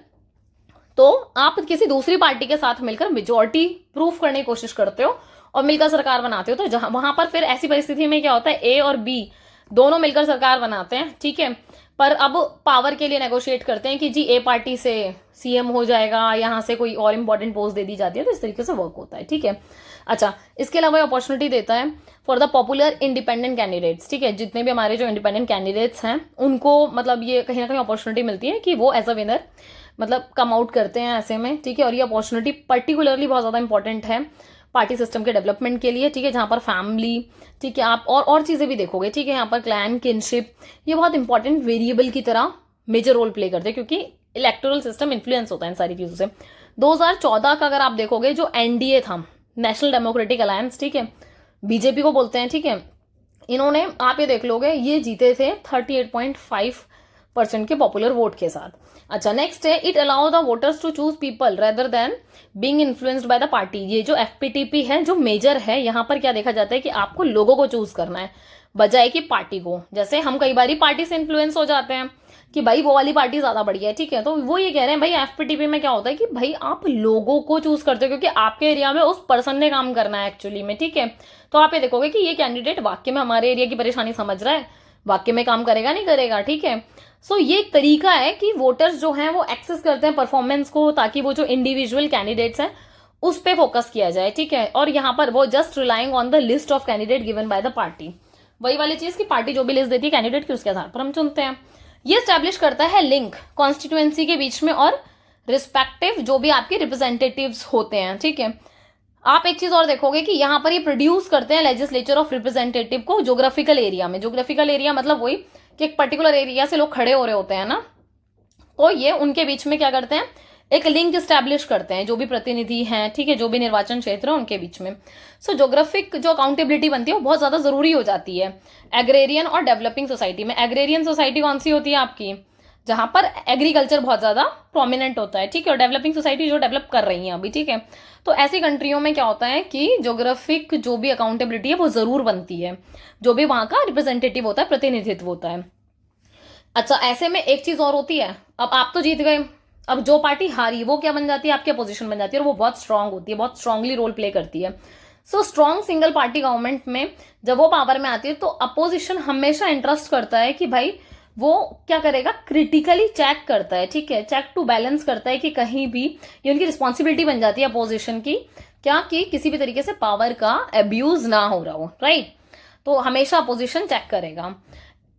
तो आप किसी दूसरी पार्टी के साथ मिलकर मेजोरिटी प्रूफ करने की कोशिश करते हो और मिलकर सरकार बनाते हो, तो जहां वहां पर फिर ऐसी परिस्थिति में क्या होता है, ए और बी दोनों मिलकर सरकार बनाते हैं, ठीक है, पर अब पावर के लिए नेगोशिएट करते हैं कि जी ए पार्टी से सीएम हो जाएगा, यहाँ से कोई और इंपॉर्टेंट पोस्ट दे दी जाती है, तो इस तरीके से वर्क होता है, ठीक है। अच्छा, इसके अलावा अपॉर्चुनिटी देता है for the popular independent candidates, ठीक है, जितने भी हमारे जो इंडिपेंडेंट कैंडिडेट्स हैं उनको मतलब ये कहीं ना कहीं अपॉर्चुनिटी मिलती है कि वो एज अ विनर मतलब कम आउट करते हैं ऐसे में, ठीक है। और ये अपॉर्चुनिटी पर्टिकुलरली बहुत ज़्यादा इंपॉर्टेंट है पार्टी सिस्टम के डेवलपमेंट के लिए, ठीक है, जहाँ पर फैमिली, ठीक है, आप और चीज़ें भी देखोगे, ठीक है, यहाँ पर क्लैन किनशिप ये बहुत इंपॉर्टेंट वेरिएबल की तरह मेजर रोल प्ले करते हैं, क्योंकि इलेक्टोरल सिस्टम इन्फ्लुएंस होता है इन सारी चीज़ों से। 2014 का अगर आप देखोगे जो एनडीए था, नेशनल डेमोक्रेटिक अलायंस, ठीक है, बीजेपी को बोलते हैं, ठीक है, इन्होंने आप ये देख लोगे ये जीते थे 38.5% के पॉपुलर वोट के साथ। अच्छा, नेक्स्ट है it allow the voters to choose people rather than being influenced by the party. ये जो एफपीटीपी है जो मेजर है, यहाँ पर क्या देखा जाता है कि आपको लोगों को चूज करना है बजाय कि पार्टी को। जैसे हम कई बार पार्टी से इन्फ्लुएंस हो जाते हैं कि भाई वो वाली पार्टी ज्यादा बढ़िया है, ठीक है, तो वो ये कह रहे हैं भाई एफपीटीपी में क्या होता है कि भाई आप लोगों को चूज करते हो क्योंकि आपके एरिया में उस पर्सन ने काम करना है एक्चुअली में, ठीक है। तो आप ये देखोगे कि ये कैंडिडेट वाकई में हमारे एरिया की परेशानी समझ रहा है, वाकई में काम करेगा नहीं करेगा, ठीक है। सो ये एक तरीका है कि वोटर्स जो हैं वो एक्सेस करते हैं परफॉर्मेंस को, ताकि वो जो इंडिविजुअल कैंडिडेट्स हैं उस पर फोकस किया जाए, ठीक है। और यहाँ पर वो just relying on the list of candidate given by the party, वही वाली चीज की पार्टी जो भी लिस्ट देती है कैंडिडेट की उसके आधार पर हम चुनते हैं। ये स्टैब्लिश करता है लिंक कॉन्स्टिट्यूएंसी के बीच में और रिस्पेक्टिव जो भी आपके रिप्रेजेंटेटिव्स होते हैं, ठीक है। आप एक चीज और देखोगे कि यहाँ पर ये प्रोड्यूस करते हैं लेजिस्लेचर ऑफ रिप्रेजेंटेटिव को ज्योग्राफिकल एरिया में। ज्योग्राफिकल एरिया मतलब वही कि एक पर्टिकुलर एरिया से लोग खड़े हो रहे होते हैं ना, तो ये उनके बीच में क्या करते हैं, एक लिंक स्टैब्लिश करते हैं जो भी प्रतिनिधि हैं, ठीक है, जो भी निर्वाचन क्षेत्र है उनके बीच में। सो ज्योग्राफिक जो अकाउंटेबिलिटी बनती है वो बहुत ज्यादा जरूरी हो जाती है एग्रेरियन और डेवलपिंग सोसाइटी में। एग्रेरियन सोसाइटी कौन सी होती है आपकी, जहां पर एग्रीकल्चर बहुत ज्यादा प्रोमिनेंट होता है, ठीक है, और डेवलपिंग सोसाइटी जो डेवलप कर रही है अभी, ठीक है। तो ऐसी कंट्रियों में क्या होता है कि ज्योग्राफिक जो भी अकाउंटेबिलिटी है वो जरूर बनती है, जो भी वहां का रिप्रेजेंटेटिव होता है, प्रतिनिधित्व होता है। अच्छा, ऐसे में एक चीज और होती है, अब आप तो जीत गए, अब जो पार्टी हारी वो क्या बन जाती है, आपकी अपोजिशन बन जाती है, और वो बहुत स्ट्रांग होती है, बहुत स्ट्रांगली रोल प्ले करती है। So strong single party government में जब वो पावर में आती है तो अपोजिशन हमेशा इंटरेस्ट करता है कि भाई वो क्या करेगा, क्रिटिकली चेक करता है, ठीक है, चेक टू बैलेंस करता है कि कहीं भी ये उनकी रिस्पॉन्सिबिलिटी बन जाती है अपोजिशन की, क्या कि किसी भी तरीके से पावर का अब्यूज ना हो रहा हो, राइट। तो हमेशा अपोजिशन चेक करेगा।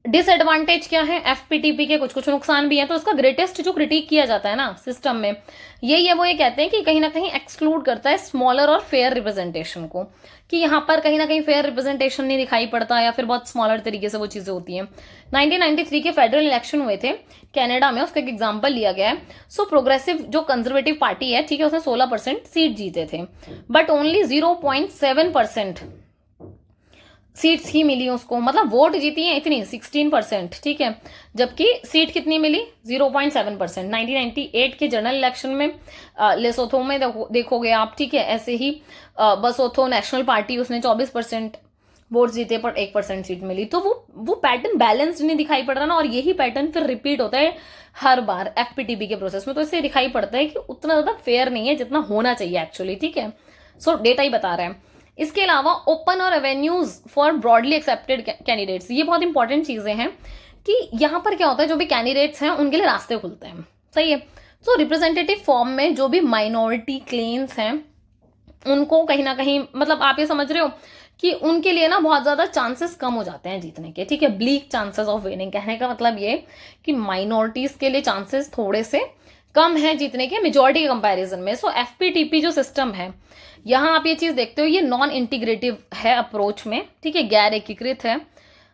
डिसएडवांटेज क्या है, एफपीटीपी के कुछ कुछ नुकसान भी हैं। तो इसका ग्रेटेस्ट जो क्रिटिक किया जाता है ना सिस्टम में यही है, वो ये कहते हैं कि कहीं ना कहीं एक्सक्लूड करता है स्मॉलर और फेयर रिप्रेजेंटेशन को, कि यहाँ पर कहीं ना कहीं फेयर रिप्रेजेंटेशन नहीं दिखाई पड़ता या फिर बहुत स्मॉलर तरीके से वो चीजें होती हैं। 1993 के फेडरल इलेक्शन हुए थे कनाडा में, उसका एक एग्जाम्पल लिया गया है। सो प्रोग्रेसिव जो कंजर्वेटिव पार्टी है, ठीक है, उसने 16% सीट जीते थे, बट ओनली 0.7% सीट्स ही मिली उसको, मतलब वोट जीती है इतनी 16%, ठीक है, जबकि सीट कितनी मिली 0.7%। 1998 के जनरल इलेक्शन में लेसोथो में देखोगे आप, ठीक है, ऐसे ही बसोथो नेशनल पार्टी उसने 24% वोट जीते पर 1% सीट मिली। तो वो पैटर्न बैलेंस्ड नहीं दिखाई पड़ रहा ना, और यही पैटर्न फिर रिपीट होता है हर बार एफपीटीपी के प्रोसेस में। तो इससे दिखाई पड़ता है कि उतना ज्यादा फेयर नहीं है जितना होना चाहिए एक्चुअली, ठीक है। सो डेटा ही बता रहा है। इसके अलावा ओपन और avenues for broadly accepted candidates, ये बहुत इंपॉर्टेंट चीजें हैं कि यहाँ पर क्या होता है, जो भी कैंडिडेट्स हैं उनके लिए रास्ते खुलते हैं, सही है। सो रिप्रेजेंटेटिव फॉर्म में जो भी माइनॉरिटी क्लेम्स हैं उनको कहीं ना कहीं मतलब आप ये समझ रहे हो कि उनके लिए ना बहुत ज्यादा चांसेस कम हो जाते हैं जीतने के, ठीक है, ब्लीक चांसेस ऑफ विनिंग। कहने का मतलब ये कि माइनॉरिटीज के लिए चांसेस थोड़े से कम है जीतने के मेजॉरिटी के कंपैरिजन में। सो एफपीटीपी जो सिस्टम है, यहाँ आप ये चीज देखते हो, ये नॉन इंटीग्रेटिव है अप्रोच में, ठीक है, गैर एकीकृत है।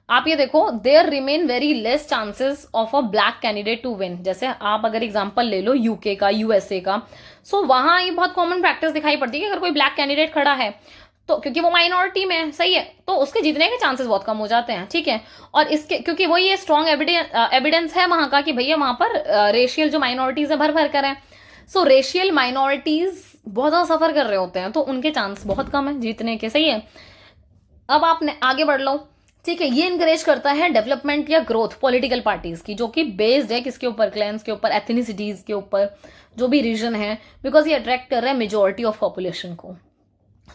आप ये देखो, there remain very less chances of a black candidate to win. जैसे आप अगर एग्जांपल ले लो यूके का, यूएसए का, सो वहां ये बहुत कॉमन प्रैक्टिस दिखाई पड़ती है कि अगर कोई ब्लैक कैंडिडेट खड़ा है तो क्योंकि वो माइनॉरिटी में है, सही है, तो उसके जीतने के चांसेस बहुत कम हो जाते हैं, ठीक है। और इसके क्योंकि वो ये स्ट्रॉन्ग एविडेंस है वहां का कि भैया वहां पर रेशियल जो माइनॉरिटीज है भर भर कर है। सो रेशियल माइनॉरिटीज बहुत ज्यादा सफर कर रहे होते हैं, तो उनके चांस बहुत कम है जीतने के, सही है। अब आप आगे बढ़ लो, ठीक है, ये इनकरेज करता है डेवलपमेंट या ग्रोथ पॉलिटिकल पार्टीज की, जो कि बेस्ड है किसके ऊपर, क्लैंस के ऊपर, एथनिसिटीज के ऊपर, जो भी रीजन है, बिकॉज ये अट्रैक्ट कर रहा है मेजोरिटी ऑफ पॉपुलेशन को।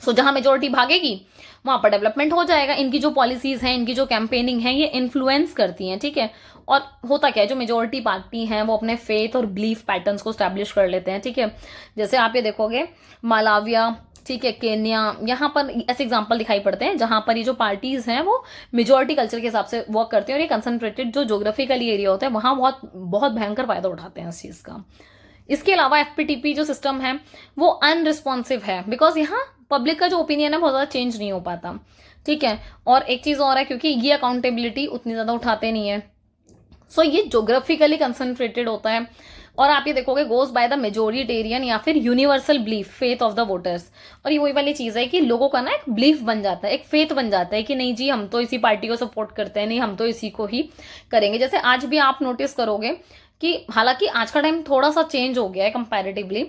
सो जहां मेजोरिटी भागेगी वहां पर डेवलपमेंट हो जाएगा। इनकी जो पॉलिसीज हैं, इनकी जो कैंपेनिंग है, ये इन्फ्लुएंस करती हैं। ठीक है, और होता क्या है, जो मेजोरिटी पार्टी है वो अपने फेथ और बिलीफ पैटर्न्स को स्टैब्लिश कर लेते हैं। ठीक है, जैसे आप ये देखोगे मालाविया, ठीक है, केन्या, यहाँ पर ऐसे एग्जाम्पल दिखाई पड़ते हैं जहां पर ये जो पार्टीज हैं वो मेजोरिटी कल्चर के हिसाब से वर्क करती हैं, और ये कंसंट्रेटेड जो ज्योग्राफिकली एरिया होता है वहां बहुत बहुत भयंकर फायदा उठाते हैं इस चीज का। इसके अलावा एफपीटीपी जो सिस्टम है वो अनरिस्पॉन्सिव है, बिकॉज यहाँ पब्लिक का जो ओपिनियन है बहुत ज्यादा चेंज नहीं हो पाता। ठीक है, और एक चीज और है, क्योंकि ये अकाउंटेबिलिटी उतनी ज्यादा उठाते नहीं है, सो ये जोग्राफिकली कंसंट्रेटेड होता है। और आप ये देखोगे गोज बाय द मेजोरिटेरियन या फिर universal belief, faith of the voters. और ये वही वाली चीज है कि लोगों का ना एक बिलीफ बन जाता है, एक फेथ बन जाता है कि नहीं जी हम तो इसी पार्टी को सपोर्ट करते हैं, नहीं हम तो इसी को ही करेंगे। जैसे आज भी आप नोटिस करोगे कि हालांकि आज का टाइम थोड़ा सा चेंज हो गया है कंपैरेटिवली,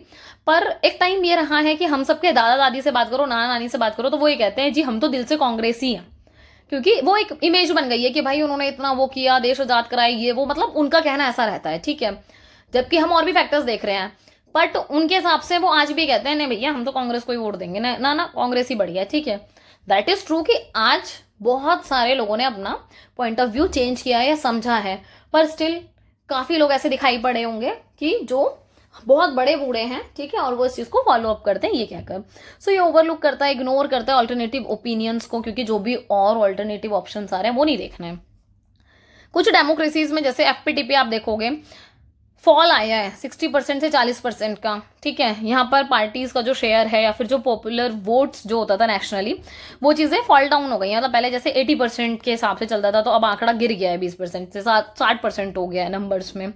पर एक टाइम ये रहा है कि हम सबके दादा दादी से बात करो, नाना नानी से बात करो, तो वो ये कहते हैं जी हम तो दिल से कांग्रेसी हैं, क्योंकि वो एक इमेज बन गई है कि भाई उन्होंने इतना वो किया, देश आजाद कराई, ये वो, मतलब उनका कहना ऐसा रहता है। ठीक है, जबकि हम और भी फैक्टर्स देख रहे हैं, बट उनके हिसाब से वो आज भी कहते हैं नहीं भैया हम तो कांग्रेस को ही वोट देंगे, ना ना कांग्रेस ही बढ़िया है। ठीक है, दैट इज ट्रू कि आज बहुत सारे लोगों ने अपना पॉइंट ऑफ व्यू चेंज किया है या समझा है, पर स्टिल काफी लोग ऐसे दिखाई पड़े होंगे कि जो बहुत बड़े बूढ़े हैं, ठीक है, और वो इस चीज को फॉलो अप करते हैं ये कहकर। सो ये ओवरलुक करता है, इग्नोर करता है ऑल्टरनेटिव ओपिनियंस को, क्योंकि जो भी और ऑल्टरनेटिव ऑप्शन आ रहे हैं वो नहीं देखना है। कुछ डेमोक्रेसीज में जैसे एफपीटीपी आप देखोगे फॉल आया है 60% से 40% का। ठीक है, यहाँ पर पार्टीज का जो शेयर है या फिर जो पॉपुलर वोट्स जो होता था नेशनली, वो चीजें फॉल डाउन हो गई हैं। मतलब पहले जैसे 80% के हिसाब से चलता था, तो अब आंकड़ा गिर गया है 20% से 60% हो गया है नंबर्स में।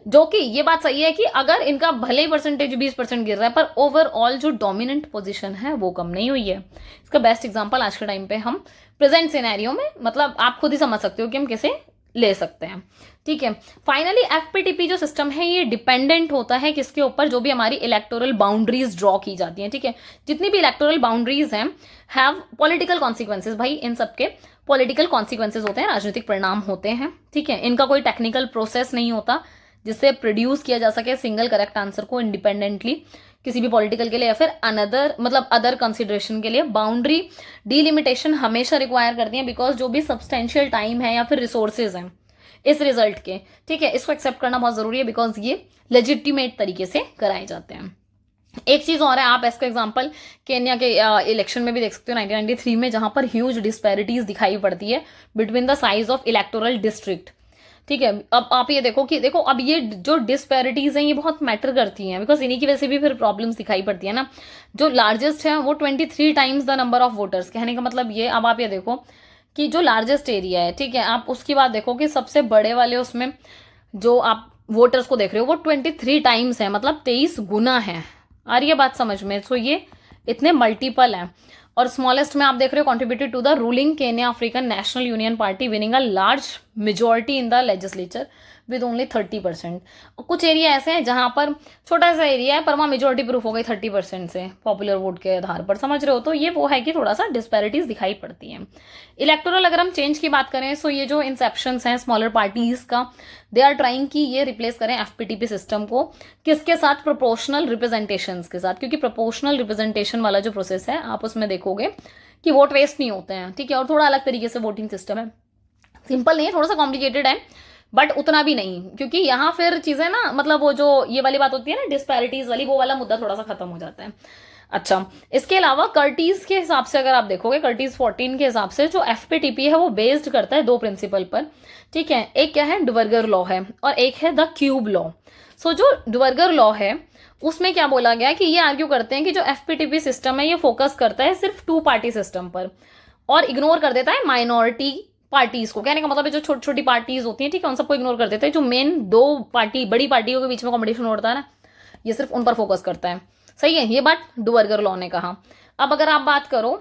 जो कि ये बात सही है कि अगर इनका भले ही परसेंटेज 20% गिर रहा है, पर ओवरऑल जो डोमिनेंट पोजीशन है वो कम नहीं हुई है। इसका बेस्ट एग्जांपल आज के टाइम पे हम प्रेजेंट सिनेरियो में, मतलब आप खुद ही समझ सकते हो कि हम किसे ले सकते हैं। ठीक है, फाइनली एफपीटीपी जो सिस्टम है ये डिपेंडेंट होता है किसके ऊपर, जो भी हमारी इलेक्टोरल बाउंड्रीज ड्रॉ की जाती हैं। ठीक है, जितनी भी इलेक्टोरल बाउंड्रीज हैं हैव पॉलिटिकल कॉन्सिक्वेंसेज। भाई इन सबके पॉलिटिकल कॉन्सिक्वेंसेज होते हैं, राजनीतिक परिणाम होते हैं। ठीक है, इनका कोई टेक्निकल प्रोसेस नहीं होता जिससे प्रोड्यूस किया जा सके सिंगल करेक्ट आंसर को इंडिपेंडेंटली किसी भी पॉलिटिकल के लिए या फिर अनदर, मतलब अदर कंसिडरेशन के लिए। बाउंड्री डिलिमिटेशन हमेशा रिक्वायर करती है, बिकॉज जो भी सब्सटेंशियल टाइम है या फिर रिसोर्सेज हैं इस रिजल्ट के, ठीक है, इसको एक्सेप्ट करना बहुत जरूरी है, बिकॉज ये लेजिटिमेट तरीके से कराए जाते हैं। एक चीज और है, आप इसका एग्जांपल केन्या के इलेक्शन में भी देख सकते हो 1993 में, जहां पर ह्यूज डिस्पैरिटीज दिखाई पड़ती है between the size of electoral district. ठीक है, अब आप ये देखो कि देखो अब ये जो डिस्पैरिटीज हैं ये बहुत मैटर करती हैं, बिकॉज इन्हीं की वजह से भी फिर प्रॉब्लम्स दिखाई पड़ती है ना। जो लार्जेस्ट है वो 23 times the number of voters, कहने का मतलब ये, अब आप ये देखो कि जो लार्जेस्ट एरिया है, ठीक है, आप उसकी बात देखो कि सबसे बड़े वाले उसमें जो आप वोटर्स को देख रहे हो वो 23 टाइम्स है, मतलब 23 गुना है। आ रही है बात समझ में? सो ये इतने मल्टीपल है। और स्मॉलेस्ट में आप देख रहे हो contributed to the ruling Kenya African National Union party winning a large majority in the legislature with only 30%। कुछ एरिया ऐसे हैं जहां पर छोटा सा एरिया है पर वहां मेजोरिटी प्रूफ हो गई 30% से पॉपुलर वोट के आधार पर, समझ रहे हो? तो ये वो है कि थोड़ा सा डिस्पैरिटीज दिखाई पड़ती हैं। इलेक्टोरल अगर हम चेंज की बात करें, सो ये जो इंसेप्शंस हैं स्मॉलर पार्टीज का, दे आर ट्राइंग कि ये रिप्लेस करें एफपीटीपी सिस्टम को किसके साथ, प्रोपोर्शनल रिप्रेजेंटेशन के साथ, क्योंकि प्रोपोर्शनल रिप्रेजेंटेशन वाला जो प्रोसेस है आप उसमें देखोगे कि वोट वेस्ट नहीं होते हैं। ठीक है, और थोड़ा अलग तरीके से वोटिंग सिस्टम है, सिंपल नहीं है, थोड़ा सा कॉम्प्लिकेटेड है, बट उतना भी नहीं, क्योंकि यहाँ फिर चीजें ना, मतलब वो जो ये वाली बात होती है ना डिस्पैरिटीज वाली, वो वाला मुद्दा थोड़ा सा खत्म हो जाता है। अच्छा, इसके अलावा कर्टीज के हिसाब से अगर आप देखोगे, कर्टीज 14 के हिसाब से जो एफपीटीपी है वो बेस्ड करता है दो प्रिंसिपल पर। ठीक है, एक क्या है, डुवर्गर लॉ है, और एक है द क्यूब लॉ। सो जो डुवर्गर लॉ है उसमें क्या बोला गया कि ये आर्ग्यू करते हैं कि जो एफपीटीपी सिस्टम है ये फोकस करता है सिर्फ 2 पार्टी सिस्टम पर और इग्नोर कर देता है माइनॉरिटी पार्टीज को। कहने का मतलब है जो छोटी छोटी पार्टीज होती हैं, ठीक है, उन सबको इग्नोर कर देते हैं। जो मेन 2 पार्टी बड़ी पार्टियों के बीच में कॉम्पिटिशन होता है ना, ये सिर्फ उन पर फोकस करता है। सही है, ये बात डुवर्गर लॉ ने कहा। अब अगर आप बात करो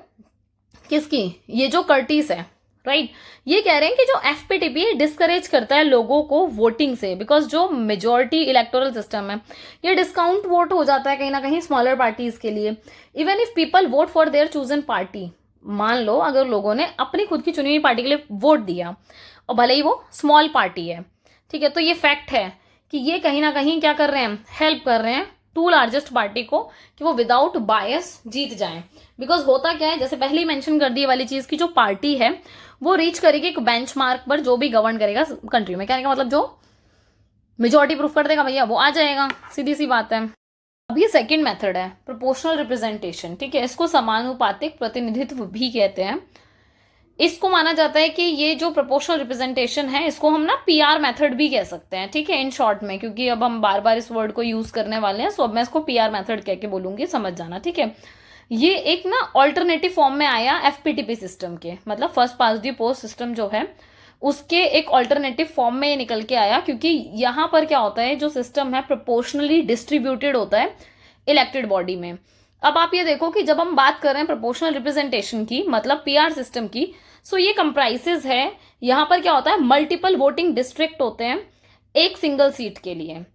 किसकी, ये जो कर्टिस है, राइट, ये कह रहे हैं कि जो एफपीटीपी डिस्करेज करता है लोगों को वोटिंग से, बिकॉज जो मेजोरिटी इलेक्टोरल सिस्टम है ये डिस्काउंट वोट हो जाता है कहीं ना कहीं स्मॉलर पार्टीज के लिए। Even if people vote for their chosen party, मान लो अगर लोगों ने अपनी खुद की चुनी हुई पार्टी के लिए वोट दिया और भले ही वो स्मॉल पार्टी है, ठीक है, तो ये फैक्ट है कि ये कहीं ना कहीं क्या कर रहे हैं, हेल्प कर रहे हैं टू लार्जेस्ट पार्टी को कि वो विदाउट बायस जीत जाए। बिकॉज होता क्या है, जैसे पहले ही मेंशन कर दी वाली चीज की, जो पार्टी है वो रीच करेगी एक बेंचमार्क पर जो भी गवर्न करेगा कंट्री में, कहने का मतलब जो मेजोरिटी प्रूफ कर देगा भैया वो आ जाएगा, सीधी सी बात है। अब ये सेकंड मेथड है प्रोपोर्शनल रिप्रेजेंटेशन, ठीक है, इसको समानुपातिक प्रतिनिधित्व भी कहते हैं। इसको माना जाता है कि ये जो प्रोपोर्शनल रिप्रेजेंटेशन है इसको हम ना पीआर मेथड भी कह सकते हैं, ठीक है, इन शॉर्ट में, क्योंकि अब हम बार बार इस वर्ड को यूज करने वाले हैं, सो अब मैं इसको पीआर मेथड कह के बोलूंगी, समझ जाना, ठीक है। ये एक ना ऑल्टरनेटिव फॉर्म में आया एफपीटीपी सिस्टम के, मतलब first pass the post system जो है उसके एक ऑल्टरनेटिव फॉर्म में ये निकल के आया, क्योंकि यहाँ पर क्या होता है, जो सिस्टम है प्रोपोर्शनली डिस्ट्रीब्यूटेड होता है इलेक्टेड बॉडी में। अब आप ये देखो कि जब हम बात कर रहे हैं प्रोपोर्शनल रिप्रेजेंटेशन की, मतलब पीआर सिस्टम की, सो ये कंप्राइजेस है, यहाँ पर क्या होता है, मल्टीपल वोटिंग डिस्ट्रिक्ट होते हैं एक सिंगल सीट के लिए,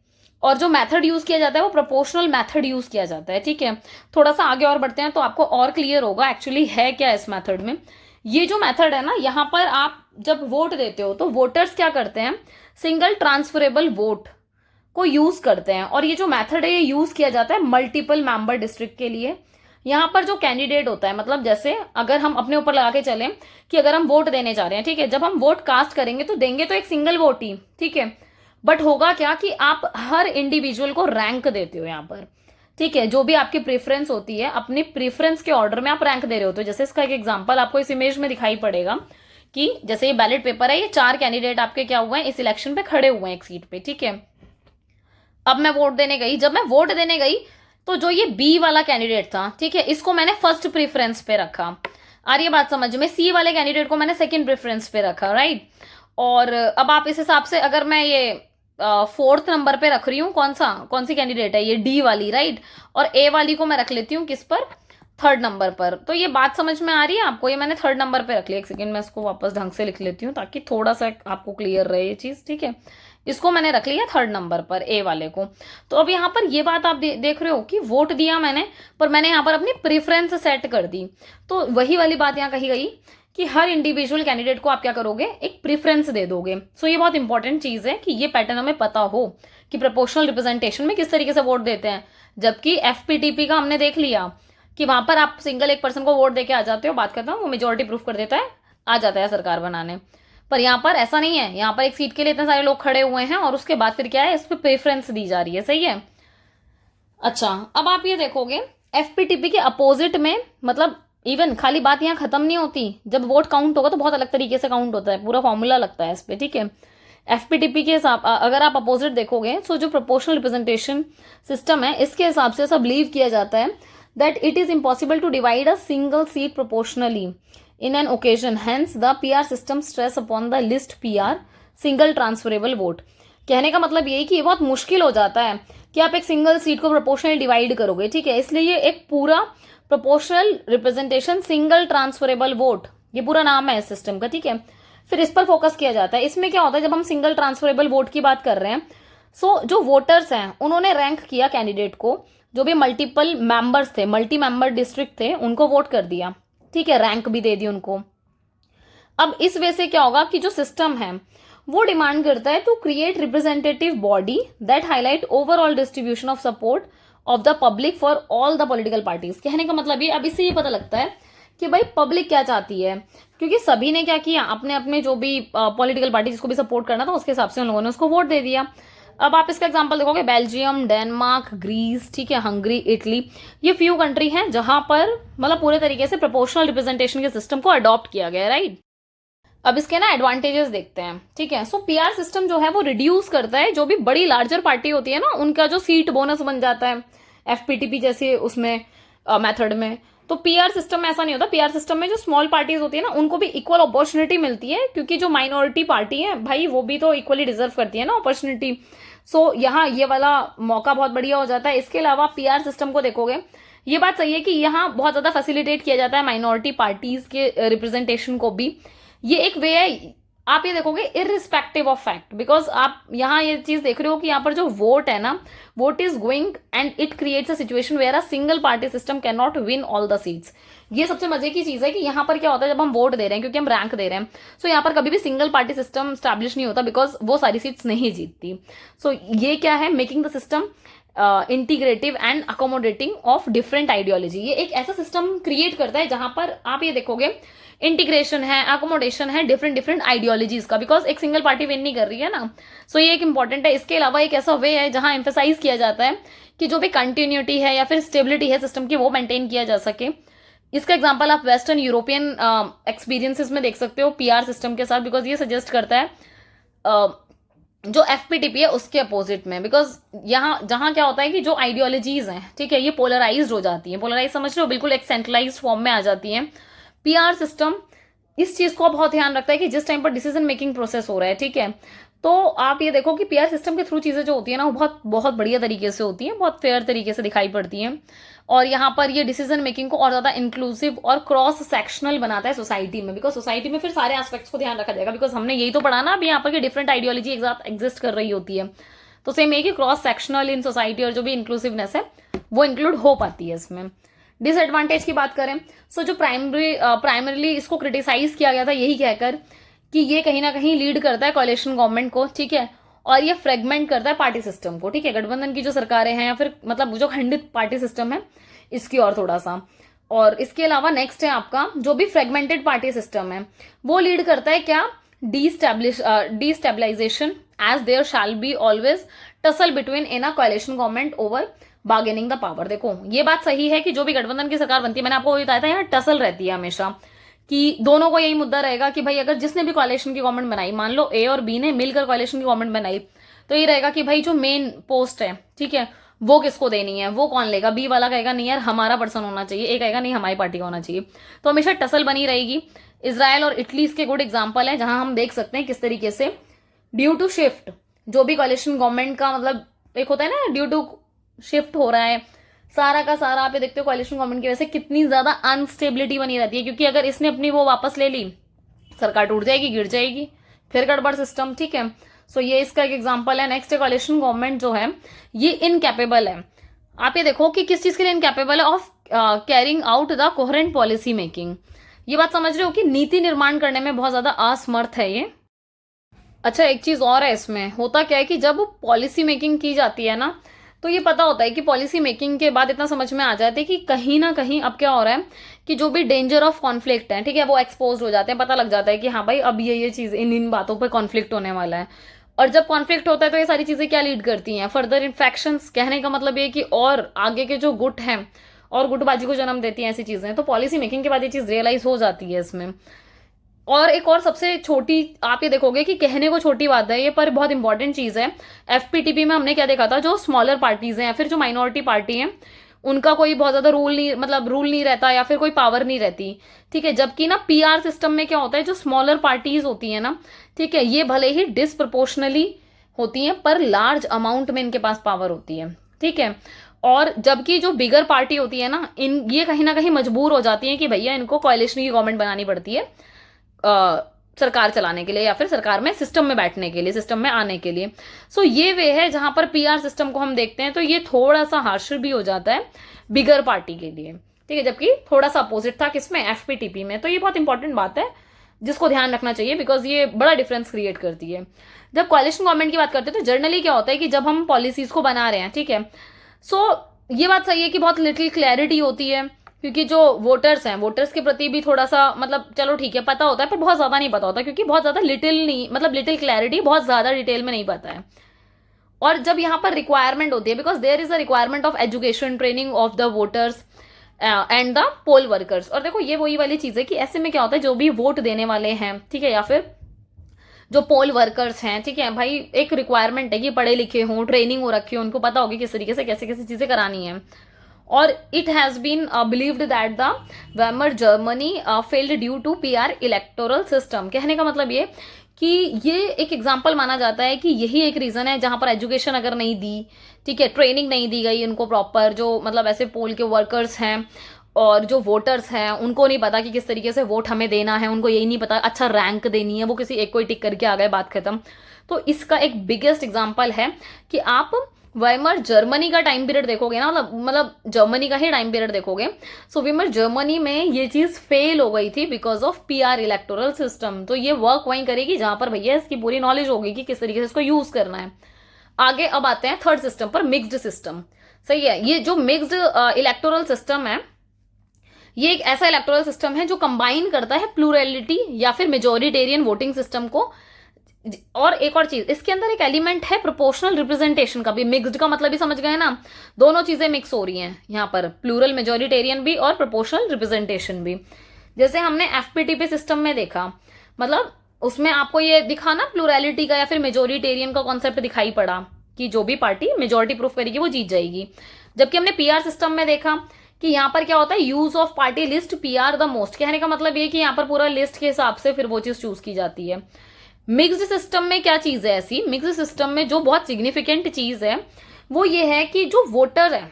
और जो मेथड यूज किया जाता है वो प्रोपोर्शनल मेथड यूज किया जाता है, ठीक है। थोड़ा सा आगे और बढ़ते हैं तो आपको और क्लियर होगा एक्चुअली है क्या इस मेथड में। ये जो मेथड है ना, यहाँ पर आप जब वोट देते हो तो वोटर्स क्या करते हैं, सिंगल ट्रांसफरेबल वोट को यूज करते हैं, और ये जो मेथड है ये यूज किया जाता है मल्टीपल मेंबर डिस्ट्रिक्ट के लिए। यहाँ पर जो कैंडिडेट होता है, मतलब जैसे अगर हम अपने ऊपर लगा के चलें कि अगर हम वोट देने जा रहे हैं, ठीक है, जब हम वोट कास्ट करेंगे तो देंगे तो एक सिंगल वोट ही, ठीक है, बट होगा क्या कि आप हर इंडिविजुअल को रैंक देते हो यहाँ पर, ठीक है, जो भी आपकी प्रेफरेंस होती है अपनी प्रेफरेंस के ऑर्डर में आप रैंक दे रहे हो। तो जैसे इसका एक एग्जांपल आपको इस इमेज में दिखाई पड़ेगा कि जैसे ये बैलेट पेपर है, ये 4 कैंडिडेट आपके क्या हुए हैं, इस इलेक्शन पे खड़े हुए हैं एक सीट पे, ठीक है। अब मैं वोट देने गई, जब मैं वोट देने गई तो जो ये बी वाला कैंडिडेट था, ठीक है, इसको मैंने फर्स्ट प्रेफरेंस पे रखा, आ रही है बात समझ में, सी वाले कैंडिडेट को मैंने सेकंड प्रेफरेंस पे रखा, राइट। और अब आप इस हिसाब से अगर मैं ये 4th नंबर पे रख रही हूँ, कौन सी कैंडिडेट है, ये डी वाली, राइट, और ए वाली को मैं रख लेती हूँ किस पर, 3rd नंबर पर। तो ये बात समझ में आ रही है आपको, ये मैंने 3rd नंबर पे रख लिया। एक सेकेंड मैं इसको वापस ढंग से लिख लेती हूँ ताकि थोड़ा सा आपको क्लियर रहे ये चीज, ठीक है। इसको मैंने रख लिया 3rd नंबर पर, ए वाले को। तो अब यहाँ पर ये बात आप देख रहे हो कि वोट दिया मैंने, पर मैंने यहाँ पर अपनी प्रेफरेंस सेट कर दी। तो वही वाली बात यहाँ कही गई कि हर इंडिविजुअल कैंडिडेट को आप क्या करोगे, एक प्रेफरेंस दे दोगे। सो ये बहुत इंपॉर्टेंट चीज है कि ये पैटर्न हमें पता हो कि प्रोपोर्शनल रिप्रेजेंटेशन में किस तरीके से वोट देते हैं। जबकि एफपीटीपी का हमने देख लिया कि वहां पर आप सिंगल एक पर्सन को वोट देके आ जाते हो, बात करता हूँ, वो मेजोरिटी प्रूफ कर देता है, आ जाता है सरकार बनाने। पर यहाँ पर ऐसा नहीं है, यहाँ पर एक सीट के लिए इतने सारे लोग खड़े हुए हैं और उसके बाद फिर क्या है, इस पर प्रेफरेंस दी जा रही है, सही है। अच्छा, अब आप ये देखोगे एफपीटीपी के अपोजिट में, मतलब इवन खाली बात यहाँ खत्म नहीं होती, जब वोट काउंट होगा तो बहुत अलग तरीके से काउंट होता है, पूरा फॉर्मूला लगता है इस पे, ठीक है। एफपीटीपी के हिसाब अगर आप अपोजिट देखोगे, सो जो प्रोपोर्शनल रिप्रेजेंटेशन सिस्टम है इसके हिसाब से ऐसा बिलीव किया जाता है that it is impossible to divide a single seat proportionally in an occasion, hence the PR system stress upon the list PR single transferable vote। कहने का मतलब यही कि ये बहुत मुश्किल हो जाता है कि आप एक सिंगल सीट को प्रोपोर्शनली डिवाइड करोगे, ठीक है, इसलिए ये एक पूरा proportional representation single transferable vote, ये पूरा नाम है इस सिस्टम का, ठीक है। फिर इस पर फोकस किया जाता है। इसमें क्या होता है, जब हम सिंगल ट्रांसफरेबल वोट की बात कर रहे हैं, सो जो वोटर्स हैं उन्होंने रैंक किया कैंडिडेट को, जो भी मल्टीपल मेंबर्स थे, मल्टी मेंबर डिस्ट्रिक्ट थे, उनको वोट कर दिया, ठीक है, रैंक भी दे दी उनको। अब इस वे से क्या होगा कि जो सिस्टम है वो डिमांड करता है to create representative body that highlight overall distribution of support of the public for all the political parties. कहने का मतलब ये, अब इससे ये पता लगता है कि भाई पब्लिक क्या चाहती है, क्योंकि सभी ने क्या किया, अपने अपने जो भी पॉलिटिकल पार्टी जिसको भी सपोर्ट करना था उसके हिसाब से उन लोगों ने उसको वोट दे दिया। अब आप इसका एग्जांपल देखोगे, बेल्जियम, डेनमार्क, ग्रीस, ठीक है, हंगरी, इटली, ये फ्यू कंट्री हैं जहां पर मतलब पूरे तरीके से प्रोपोर्शनल रिप्रेजेंटेशन के सिस्टम को अडॉप्ट किया गया है, राइट। अब इसके ना एडवांटेजेस देखते हैं, ठीक है। सो पीआर सिस्टम जो है वो रिड्यूस करता है जो भी बड़ी लार्जर पार्टी होती है ना, उनका जो सीट बोनस बन जाता है एफपीटीपी जैसे उसमें मेथड में। तो पीआर सिस्टम में ऐसा नहीं होता। पीआर सिस्टम में जो स्मॉल पार्टीज होती है ना, उनको भी इक्वल अपॉर्चुनिटी मिलती है, क्योंकि जो माइनॉरिटी पार्टी है भाई वो भी तो इक्वली डिजर्व करती है ना अपॉर्चुनिटी। सो यहाँ ये वाला मौका बहुत बढ़िया हो जाता है। इसके अलावा पीआर सिस्टम को देखोगे, ये बात सही है कि यहाँ बहुत ज्यादा फैसिलिटेट किया जाता है माइनॉरिटी पार्टीज के रिप्रेजेंटेशन को भी। ये एक वे है आप ये देखोगे इररिस्पेक्टिव ऑफ फैक्ट, बिकॉज आप यहाँ ये चीज देख रहे हो कि यहाँ पर जो वोट है ना, vote is going and it creates a situation where a single party system can not win all the seats. ये सबसे मजे की चीज है कि यहाँ पर क्या होता है, जब हम वोट दे रहे हैं, क्योंकि हम रैंक दे रहे हैं, सो यहाँ पर कभी भी सिंगल पार्टी सिस्टम स्टैब्लिश नहीं होता, बिकॉज वो सारी सीट्स नहीं जीतती। सो ये क्या है, making the system integrative and accommodating of different ideology. ये एक ऐसा सिस्टम क्रिएट करता है जहां पर आप ये देखोगे इंटीग्रेशन है, अकोमोडेशन है डिफरेंट आइडियोलॉजीज का, बिकॉज एक सिंगल पार्टी विन नहीं कर रही है ना। सो ये एक इंपॉर्टेंट है। इसके अलावा एक ऐसा वे है जहां एम्फेसाइज किया जाता है कि जो भी कंटिन्यूटी है या फिर स्टेबिलिटी है सिस्टम की, वो मेंटेन किया जा सके। इसका एग्जाम्पल आप वेस्टर्न यूरोपियन एक्सपीरियंसेस में देख सकते हो पीआर सिस्टम के साथ, बिकॉज ये सजेस्ट करता है जो एफपीटीपी है उसके अपोजिट में, बिकॉज यहाँ जहां क्या होता है कि जो आइडियोलॉजीज हैं, ठीक है, ये पोलराइज्ड हो जाती है। पोलराइज समझ रहे हो, बिल्कुल एक सेंट्रलाइज फॉर्म में आ जाती है। पीआर सिस्टम इस चीज को बहुत ध्यान रखता है कि जिस टाइम पर डिसीजन मेकिंग प्रोसेस हो रहा है, ठीक है, तो आप ये देखो कि पीआर सिस्टम के थ्रू चीजें जो होती है ना, वो बहुत बहुत बढ़िया तरीके से होती है, बहुत फेयर तरीके से दिखाई पड़ती हैं। और यहाँ पर ये डिसीजन मेकिंग को और ज्यादा इंक्लूसिव और क्रॉस सेक्शनल बनाता है सोसाइटी में, बिकॉज सोसाइटी में फिर सारे एस्पेक्ट्स को ध्यान रखा जाएगा, बिकॉज हमने यही तो पढ़ा ना अभी यहाँ पर कि डिफरेंट आइडियोलॉजी एक साथ एग्जिस्ट कर रही होती है। तो सेम है कि क्रॉस सेक्शनल इन सोसाइटी और जो भी इंक्लूसिवनेस है वो इंक्लूड हो पाती है इसमें। डिसएडवांटेज की बात करें, सो जो प्राइमरीली इसको क्रिटिसाइज किया गया था यही कहकर कि ये कहीं ना कहीं लीड करता है कोalition गवर्नमेंट को, ठीक है, और ये फ्रेगमेंट करता है पार्टी सिस्टम को, ठीक है, गठबंधन की जो सरकारें हैं या फिर मतलब जो खंडित पार्टी सिस्टम है इसकी और थोड़ा सा। और इसके अलावा नेक्स्ट है आपका जो भी फ्रेगमेंटेड पार्टी सिस्टम है वो लीड करता है क्या, destabilisation, as there shall be always tussle between in a coalition government over bargaining the power. देखो ये बात सही है कि जो भी गठबंधन की सरकार बनती है, मैंने आपको बताया था, यहाँ टसल रहती है हमेशा, कि दोनों को यही मुद्दा रहेगा कि भाई अगर जिसने भी कोalition की गवर्नमेंट बनाई, मान लो ए और बी ने मिलकर कोalition की गवर्नमेंट बनाई, तो ये रहेगा कि भाई जो मेन पोस्ट है, ठीक है, वो किसको देनी है, वो कौन लेगा। बी वाला कहेगा नहीं यार हमारा पर्सन होना चाहिए, ए कहेगा नहीं हमारी पार्टी का होना चाहिए। तो हमेशा टसल बनी रहेगी। इसराइल और इटली इसके गुड एग्जाम्पल है, जहां हम देख सकते हैं किस तरीके से ड्यू टू शिफ्ट जो भी कोalition गवर्नमेंट का मतलब एक होता है ना, ड्यू टू शिफ्ट हो रहा है सारा का सारा, आप ये देखते हो कोalition गवर्नमेंट की वजह से कितनी ज्यादा अनस्टेबिलिटी बनी रहती है, क्योंकि अगर इसने अपनी वो वापस ले ली, सरकार टूट जाएगी, गिर जाएगी, फिर गड़बड़ सिस्टम, ठीक है। सो ये इसका एक एग्जांपल है। नेक्स्ट कोalition गवर्नमेंट जो है ये इनकैपेबल है। आप ये देखो कि किस चीज के लिए इनकैपेबल है, of carrying out the coherent policy making. ये बात समझ रहे हो कि नीति निर्माण करने में बहुत ज्यादा असमर्थ है ये। अच्छा एक चीज और है, इसमें होता क्या है कि जब पॉलिसी मेकिंग की जाती है ना, तो ये पता होता है कि पॉलिसी मेकिंग के बाद इतना समझ में आ जाता है कि कहीं ना कहीं अब क्या हो रहा है कि जो भी डेंजर ऑफ कॉन्फ्लिक्ट है, ठीक है, वो एक्सपोज हो जाते हैं, पता लग जाता है कि हाँ भाई अब ये चीज इन बातों पे कॉन्फ्लिक्ट होने वाला है। और जब कॉन्फ्लिक्ट होता है तो ये सारी चीजें क्या लीड करती हैं, फर्दर इन्फेक्शंस। कहने का मतलब ये कि और आगे के जो गुट हैं और गुटबाजी को जन्म देती हैं ऐसी चीजें। तो पॉलिसी मेकिंग के बाद ये चीज रियलाइज हो जाती है इसमें। और एक और सबसे छोटी, आप ये देखोगे कि कहने को छोटी बात है ये, पर बहुत इंपॉर्टेंट चीज है। एफपीटीपी में हमने क्या देखा था, जो स्मॉलर पार्टीज हैं या फिर जो माइनॉरिटी पार्टी हैं उनका कोई बहुत ज्यादा रूल नहीं रहता या फिर कोई पावर नहीं रहती, ठीक है। जबकि ना पीआर सिस्टम में क्या होता है, जो स्मॉलर पार्टीज होती है ना, ठीक है, ये भले ही डिसप्रपोर्शनली होती हैं पर लार्ज अमाउंट में इनके पास पावर होती है, ठीक है। और जबकि जो बिगर पार्टी होती है ना, ये कहीं ना कहीं मजबूर हो जाती है कि भैया इनको कोalition की गवर्नमेंट बनानी पड़ती है सरकार चलाने के लिए या फिर सरकार में सिस्टम में बैठने के लिए, सिस्टम में आने के लिए। सो ये वे है जहां पर पीआर सिस्टम को हम देखते हैं तो ये थोड़ा सा हार्शर भी हो जाता है बिगर पार्टी के लिए, ठीक है, जबकि थोड़ा सा अपोजिट था किसमें, एफपीटीपी में। तो ये बहुत इंपॉर्टेंट बात है जिसको ध्यान रखना चाहिए, बिकॉज ये बड़ा डिफरेंस क्रिएट करती है। जब कोalition गवर्नमेंट की बात करते हैं तो जनरली क्या होता है कि जब हम पॉलिसीज को बना रहे हैं, ठीक है, सो ये बात सही है कि बहुत लिटिल क्लैरिटी होती है, क्योंकि जो वोटर्स हैं वोटर्स के प्रति भी थोड़ा सा मतलब चलो ठीक है पता होता है पर बहुत ज्यादा नहीं पता होता, क्योंकि बहुत ज्यादा लिटिल क्लैरिटी, बहुत ज्यादा डिटेल में नहीं पता है। और जब यहाँ पर रिक्वायरमेंट होती है, because there is a requirement of education training of the voters and the poll workers. और देखो ये वही वाली चीज है कि ऐसे में क्या होता है, जो भी वोट देने वाले हैं, ठीक है, या फिर जो पोल वर्कर्स हैं, ठीक है, भाई एक रिक्वायरमेंट है कि पढ़े लिखे हों, ट्रेनिंग हो रखी हो, उनको पता होगी किस तरीके से कैसे कैसे चीजें करानी है। और it has been believed that the Weimar Germany failed due to PR electoral system. कहने का मतलब ये कि ये एक एग्जाम्पल माना जाता है कि यही एक रीजन है जहां पर एजुकेशन अगर नहीं दी, ठीक है, ट्रेनिंग नहीं दी गई इनको प्रॉपर, जो मतलब ऐसे पोल के वर्कर्स हैं और जो वोटर्स हैं उनको नहीं पता कि किस तरीके से वोट हमें देना है, उनको यही नहीं पता अच्छा रैंक देनी है, वो किसी एक को ही टिक करके आ गए, बात खत्म। तो इसका एक बिगेस्ट एग्जाम्पल है कि आप वाइमर जर्मनी का टाइम पीरियड देखोगे ना, मतलब जर्मनी का ही टाइम पीरियड देखोगे, सो वाइमर जर्मनी में ये चीज फेल हो गई थी because of PR electoral system. तो ये वर्क वहीं करेगी जहां पर भैया इसकी पूरी नॉलेज होगी कि किस तरीके से इसको यूज करना है। आगे अब आते हैं थर्ड सिस्टम पर, मिक्स्ड सिस्टम। सही है, ये जो मिक्स्ड इलेक्टोरल सिस्टम है, ये एक ऐसा इलेक्टोरल सिस्टम है जो कंबाइन करता है प्लूरलिटी या फिर मेजोरिटेरियन वोटिंग सिस्टम को। और एक और चीज, इसके अंदर एक एलिमेंट है प्रोपोर्शनल रिप्रेजेंटेशन का भी। मिक्स्ड का मतलब भी समझ गए ना, दोनों चीजें मिक्स हो रही हैं यहाँ पर, प्लूरल मेजोरिटेरियन भी और प्रोपोर्शनल रिप्रेजेंटेशन भी। जैसे हमने एफपीटीपी सिस्टम में देखा, मतलब उसमें आपको ये दिखा ना प्लूरलिटी का या फिर मेजोरिटेरियन का कॉन्सेप्ट दिखाई पड़ा कि जो भी पार्टी मेजोरिटी प्रूफ करेगी वो जीत जाएगी। जबकि हमने पीआर सिस्टम में देखा कि यहाँ पर क्या होता है, use of party list PR the most. कहने का मतलब ये कि यहाँ पर पूरा लिस्ट के हिसाब से फिर वो चीज चूज की जाती है। मिक्स्ड सिस्टम में क्या चीज है ऐसी, मिक्स्ड सिस्टम में जो बहुत सिग्निफिकेंट चीज है वो ये है कि जो वोटर है,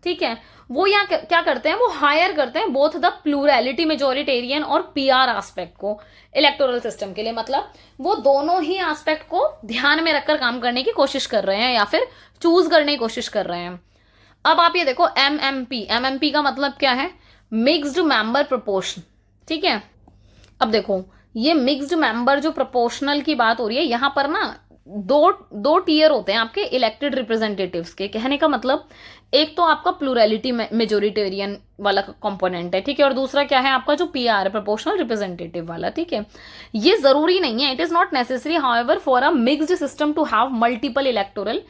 ठीक है, वो यहाँ क्या करते हैं, वो हायर करते हैं बोथ द प्लूरलिटी मेजोरिटेरियन और पीआर एस्पेक्ट को इलेक्टोरल सिस्टम के लिए। मतलब वो दोनों ही एस्पेक्ट को ध्यान में रखकर काम करने की कोशिश कर रहे हैं या फिर चूज करने की कोशिश कर रहे हैं। अब आप ये देखो एमएमपी, एमएमपी का मतलब क्या है, मिक्स्ड मेंबर प्रोपोर्शन, ठीक है। अब देखो ये मिक्स्ड मेंबर जो प्रोपोर्शनल की बात हो रही है, यहां पर ना दो टियर होते हैं आपके इलेक्टेड रिप्रेजेंटेटिव्स के। कहने का मतलब एक तो आपका प्लूरलिटी मेजोरिटेरियन वाला कंपोनेंट है, ठीक है, और दूसरा क्या है आपका जो पीआर है, प्रोपोर्शनल रिप्रेजेंटेटिव वाला, ठीक है। ये जरूरी नहीं है, it is not necessary however for a mixed system to have multiple electoral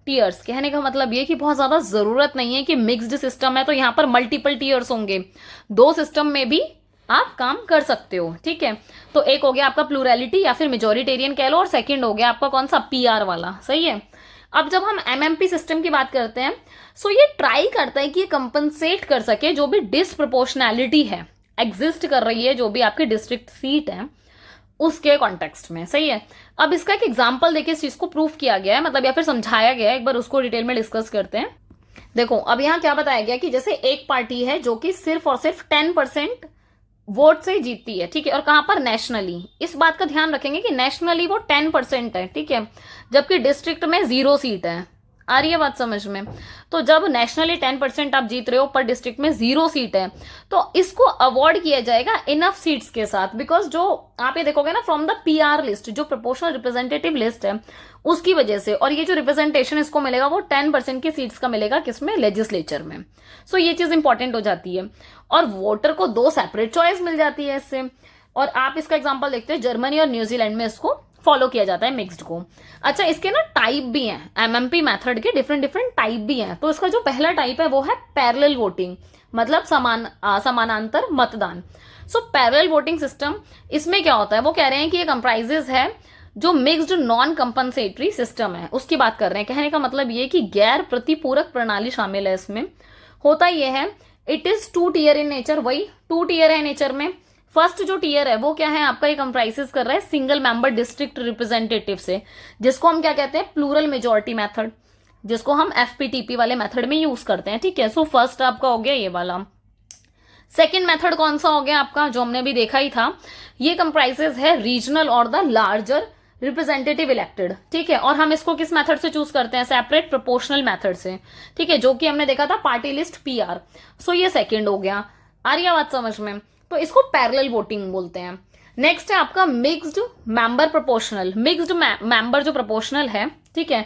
tiers. कहने का मतलब ये कि बहुत ज्यादा जरूरत नहीं है कि मिक्स्ड सिस्टम है तो यहां पर मल्टीपल टीयर्स होंगे, दो सिस्टम में भी आप काम कर सकते हो, ठीक है। तो एक हो गया आपका प्लूरलिटी या फिर मेजोरिटेरियन कह लो, और सेकंड हो गया आपका कौन सा, पीआर वाला, सही है। अब जब हम एमएमपी सिस्टम की बात करते हैं, सो ये ट्राई करता है कि ये कंपनसेट कर सके जो भी डिसप्रोपोर्शनैलिटी है, एग्जिस्ट कर रही है जो भी आपकी डिस्ट्रिक्ट सीट है उसके कॉन्टेक्स्ट में, सही है। अब इसका एक एग्जाम्पल देखिए, इस चीज को प्रूफ किया गया है, मतलब या फिर समझाया गया है, एक बार उसको डिटेल में डिस्कस करते हैं। देखो अब यहाँ क्या बताया गया कि जैसे एक पार्टी है जो कि सिर्फ और सिर्फ 10% वोट से जीतती है, ठीक है, और कहां पर, नेशनली। इस बात का ध्यान रखेंगे कि नेशनली वो 10% है, ठीक है, जबकि डिस्ट्रिक्ट में 0 सीट है। आ रही है बात समझ में। तो जब नेशनली 10% आप जीत रहे हो पर डिस्ट्रिक्ट में 0 सीट है, तो इसको अवॉर्ड किया जाएगा इनफ सीट्स के साथ, बिकॉज जो आप ये देखोगे ना फ्रॉम द पीआर लिस्ट, जो प्रोपोर्शनल रिप्रेजेंटेटिव लिस्ट है उसकी वजह से, और ये जो रिप्रेजेंटेशन इसको मिलेगा वो 10% की सीट्स का मिलेगा, किसमें, लेजिस्लेचर में। सो ये चीज इंपॉर्टेंट हो जाती है, और वोटर को 2 सेपरेट चॉइस मिल जाती है इससे। और आप इसका एग्जांपल देखते हैं, जर्मनी और न्यूजीलैंड में इसको फॉलो किया जाता है मिक्स्ड को। अच्छा, इसके ना टाइप भी हैं, एमएमपी मेथड के डिफरेंट टाइप भी हैं। तो इसका जो पहला टाइप है वो है पैरेलल वोटिंग, मतलब समानांतर मतदान। सो पैरेलल वोटिंग सिस्टम, इसमें क्या होता है, वो कह रहे हैं कि ये कंप्राइजेस है जो मिक्स्ड नॉन कंपनसेटरी सिस्टम है उसकी बात कर रहे हैं। कहने का मतलब ये कि गैर प्रतिपूरक प्रणाली शामिल है इसमें। होता ये है, it is 2 tier in nature, वही 2 टियर है नेचर में। फर्स्ट जो टियर है वो क्या है आपका, ये कंप्राइजेस कर रहा है सिंगल मेंबर डिस्ट्रिक्ट रिप्रेजेंटेटिव से, जिसको हम क्या कहते हैं, प्लूरल मेजोरिटी मेथड, जिसको हम एफपीटीपी वाले मेथड में यूज करते हैं, ठीक है। सो फर्स्ट आपका हो गया ये वाला। सेकेंड मेथड कौन सा हो गया आपका, जो हमने भी देखा ही था, ये कंप्राइजेस है रीजनल और द लार्जर रिप्रेजेंटेटिव इलेक्टेड, ठीक है। और हम इसको किस मेथड से चूज करते हैं, सेपरेट प्रोपोर्शनल मेथड से, ठीक है, जो कि हमने देखा था पार्टी लिस्ट पीआर। सो ये सेकंड हो गया। आ रही है बात समझ में। तो इसको पैरेलल वोटिंग बोलते हैं। नेक्स्ट है आपका mixed member proportional. Mixed member जो प्रोपोर्शनल है, ठीक है,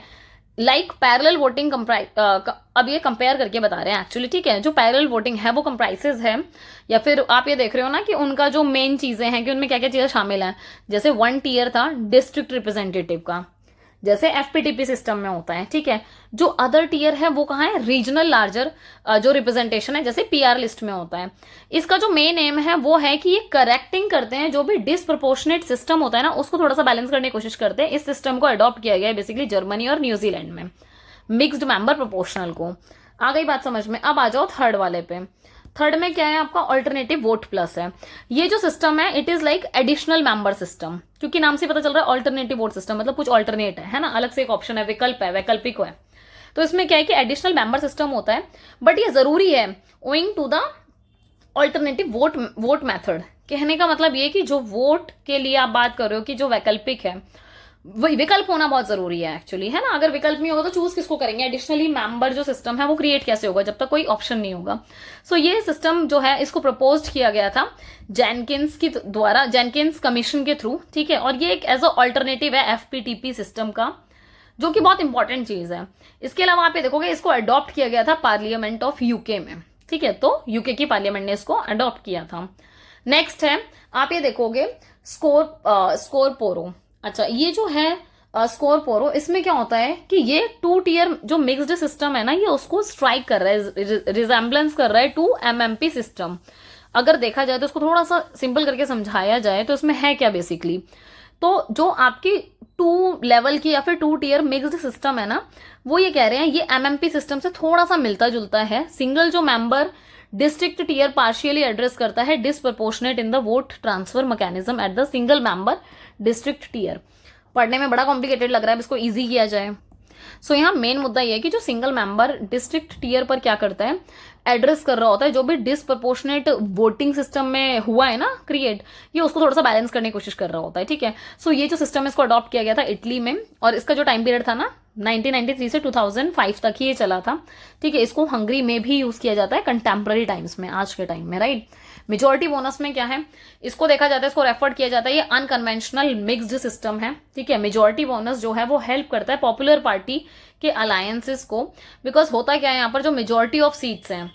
लाइक पैरेलल वोटिंग अब ये कंपेयर करके बता रहे हैं एक्चुअली, ठीक है। जो पैरेलल वोटिंग है वो कंप्राइसेस है, या फिर आप ये देख रहे हो ना कि उनका जो मेन चीजें हैं कि उनमें क्या क्या चीजें शामिल हैं। जैसे 1 टियर था डिस्ट्रिक्ट रिप्रेजेंटेटिव का, जैसे एफपीटीपी सिस्टम में होता है, ठीक है। जो अदर टियर है वो कहाँ है, रीजनल लार्जर जो रिप्रेजेंटेशन है, जैसे पीआर लिस्ट में होता है। इसका जो मेन एम है वो है कि ये करेक्टिंग करते हैं जो भी डिसप्रोपोर्शनेट सिस्टम होता है ना, उसको थोड़ा सा बैलेंस करने की कोशिश करते हैं। इस सिस्टम को अडॉप्ट किया गया है बेसिकली जर्मनी और न्यूजीलैंड में, मिक्स्ड मेंबर प्रोपोर्शनल को। आ गई बात समझ में। अब आ जाओ थर्ड वाले पे। थर्ड में क्या है आपका, ऑल्टरनेटिव वोट प्लस है। ये जो सिस्टम है it is like additional member system, क्योंकि नाम से पता चल रहा है ऑल्टरनेटिव वोट सिस्टम, मतलब कुछ ऑल्टरनेट है ना, अलग से एक ऑप्शन है, विकल्प है, वैकल्पिक है। तो इसमें क्या है कि एडिशनल मेंबर सिस्टम होता है, बट ये जरूरी है owing to the alternative vote method, कहने का मतलब ये कि जो वोट के लिए आप बात कर रहे हो कि जो वैकल्पिक है, वही विकल्प होना बहुत जरूरी है एक्चुअली, है ना। अगर विकल्प नहीं होगा तो चूज किसको करेंगे, एडिशनली मेंबर जो सिस्टम है वो क्रिएट कैसे होगा जब तक कोई ऑप्शन नहीं होगा। सो ये सिस्टम जो है इसको प्रपोज किया गया था जेनकिंस की द्वारा, जेनकिंस कमीशन के थ्रू, ठीक है। और ये एक एज अ ऑल्टरनेटिव है एफपीटीपी सिस्टम का, जो कि बहुत इंपॉर्टेंट चीज है। इसके अलावा आप ये देखोगे इसको अडॉप्ट किया गया था पार्लियामेंट ऑफ यूके में, ठीक है। तो यूके की पार्लियामेंट ने इसको अडॉप्ट किया था। नेक्स्ट है, आप ये देखोगे स्कोर पोरो। अच्छा, ये जो है स्कोर पोरो, इसमें क्या होता है कि ये 2 टियर जो मिक्स्ड सिस्टम है ना, ये उसको स्ट्राइक कर रहा है, रिजेम्बलेंस कर रहा है टू एमएमपी सिस्टम। अगर देखा जाए तो इसको थोड़ा सा सिंपल करके समझाया जाए तो इसमें है क्या बेसिकली, तो जो आपकी 2 लेवल की या फिर 2 टियर मिक्स्ड सिस्टम है ना, वो ये कह रहे हैं ये एमएमपी सिस्टम से थोड़ा सा मिलता जुलता है। सिंगल जो member district tier partially address करता है disproportionate in the vote transfer mechanism at the single member district tier. पढ़ने में बड़ा कॉम्प्लिकेटेड लग रहा है, इसको इजी किया जाए। सो यहाँ मेन मुद्दा ये है कि जो सिंगल मेंबर डिस्ट्रिक्ट टियर पर क्या करता है, एड्रेस कर रहा होता है जो भी डिसप्रपोर्शनेट वोटिंग सिस्टम में हुआ है ना क्रिएट, ये उसको थोड़ा सा बैलेंस करने की कोशिश कर रहा होता है, ठीक है। सो ये जो सिस्टम है इसको अडॉप्ट किया गया था इटली में, और इसका जो टाइम पीरियड था ना 1993 से 2005 तक ही ये चला था, ठीक है। इसको हंगरी में भी यूज किया जाता है कंटेम्प्रेरी टाइम्स में, आज के टाइम में, राइट। मेजोरिटी बोनस में क्या है, इसको देखा जाता है, इसको रेफर किया जाता है, ये अनकन्वेंशनल मिक्स्ड सिस्टम है, ठीक है। मेजोरिटी बोनस जो है वो हेल्प करता है पॉपुलर पार्टी के अलायंसेस को, बिकॉज होता क्या है यहाँ पर, जो मेजोरिटी ऑफ सीट्स हैं,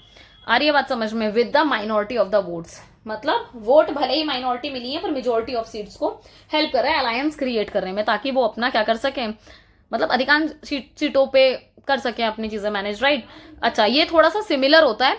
आ रही है बात समझ में, with the minority of the votes, मतलब वोट भले ही माइनॉरिटी मिली है पर मेजोरिटी ऑफ सीट्स को हेल्प कर रहा है अलायंस क्रिएट करने में, ताकि वो अपना क्या कर सके, मतलब अधिकांश सीटों पे कर सके अपनी चीजें मैनेज, राइट। अच्छा, ये थोड़ा सा सिमिलर होता है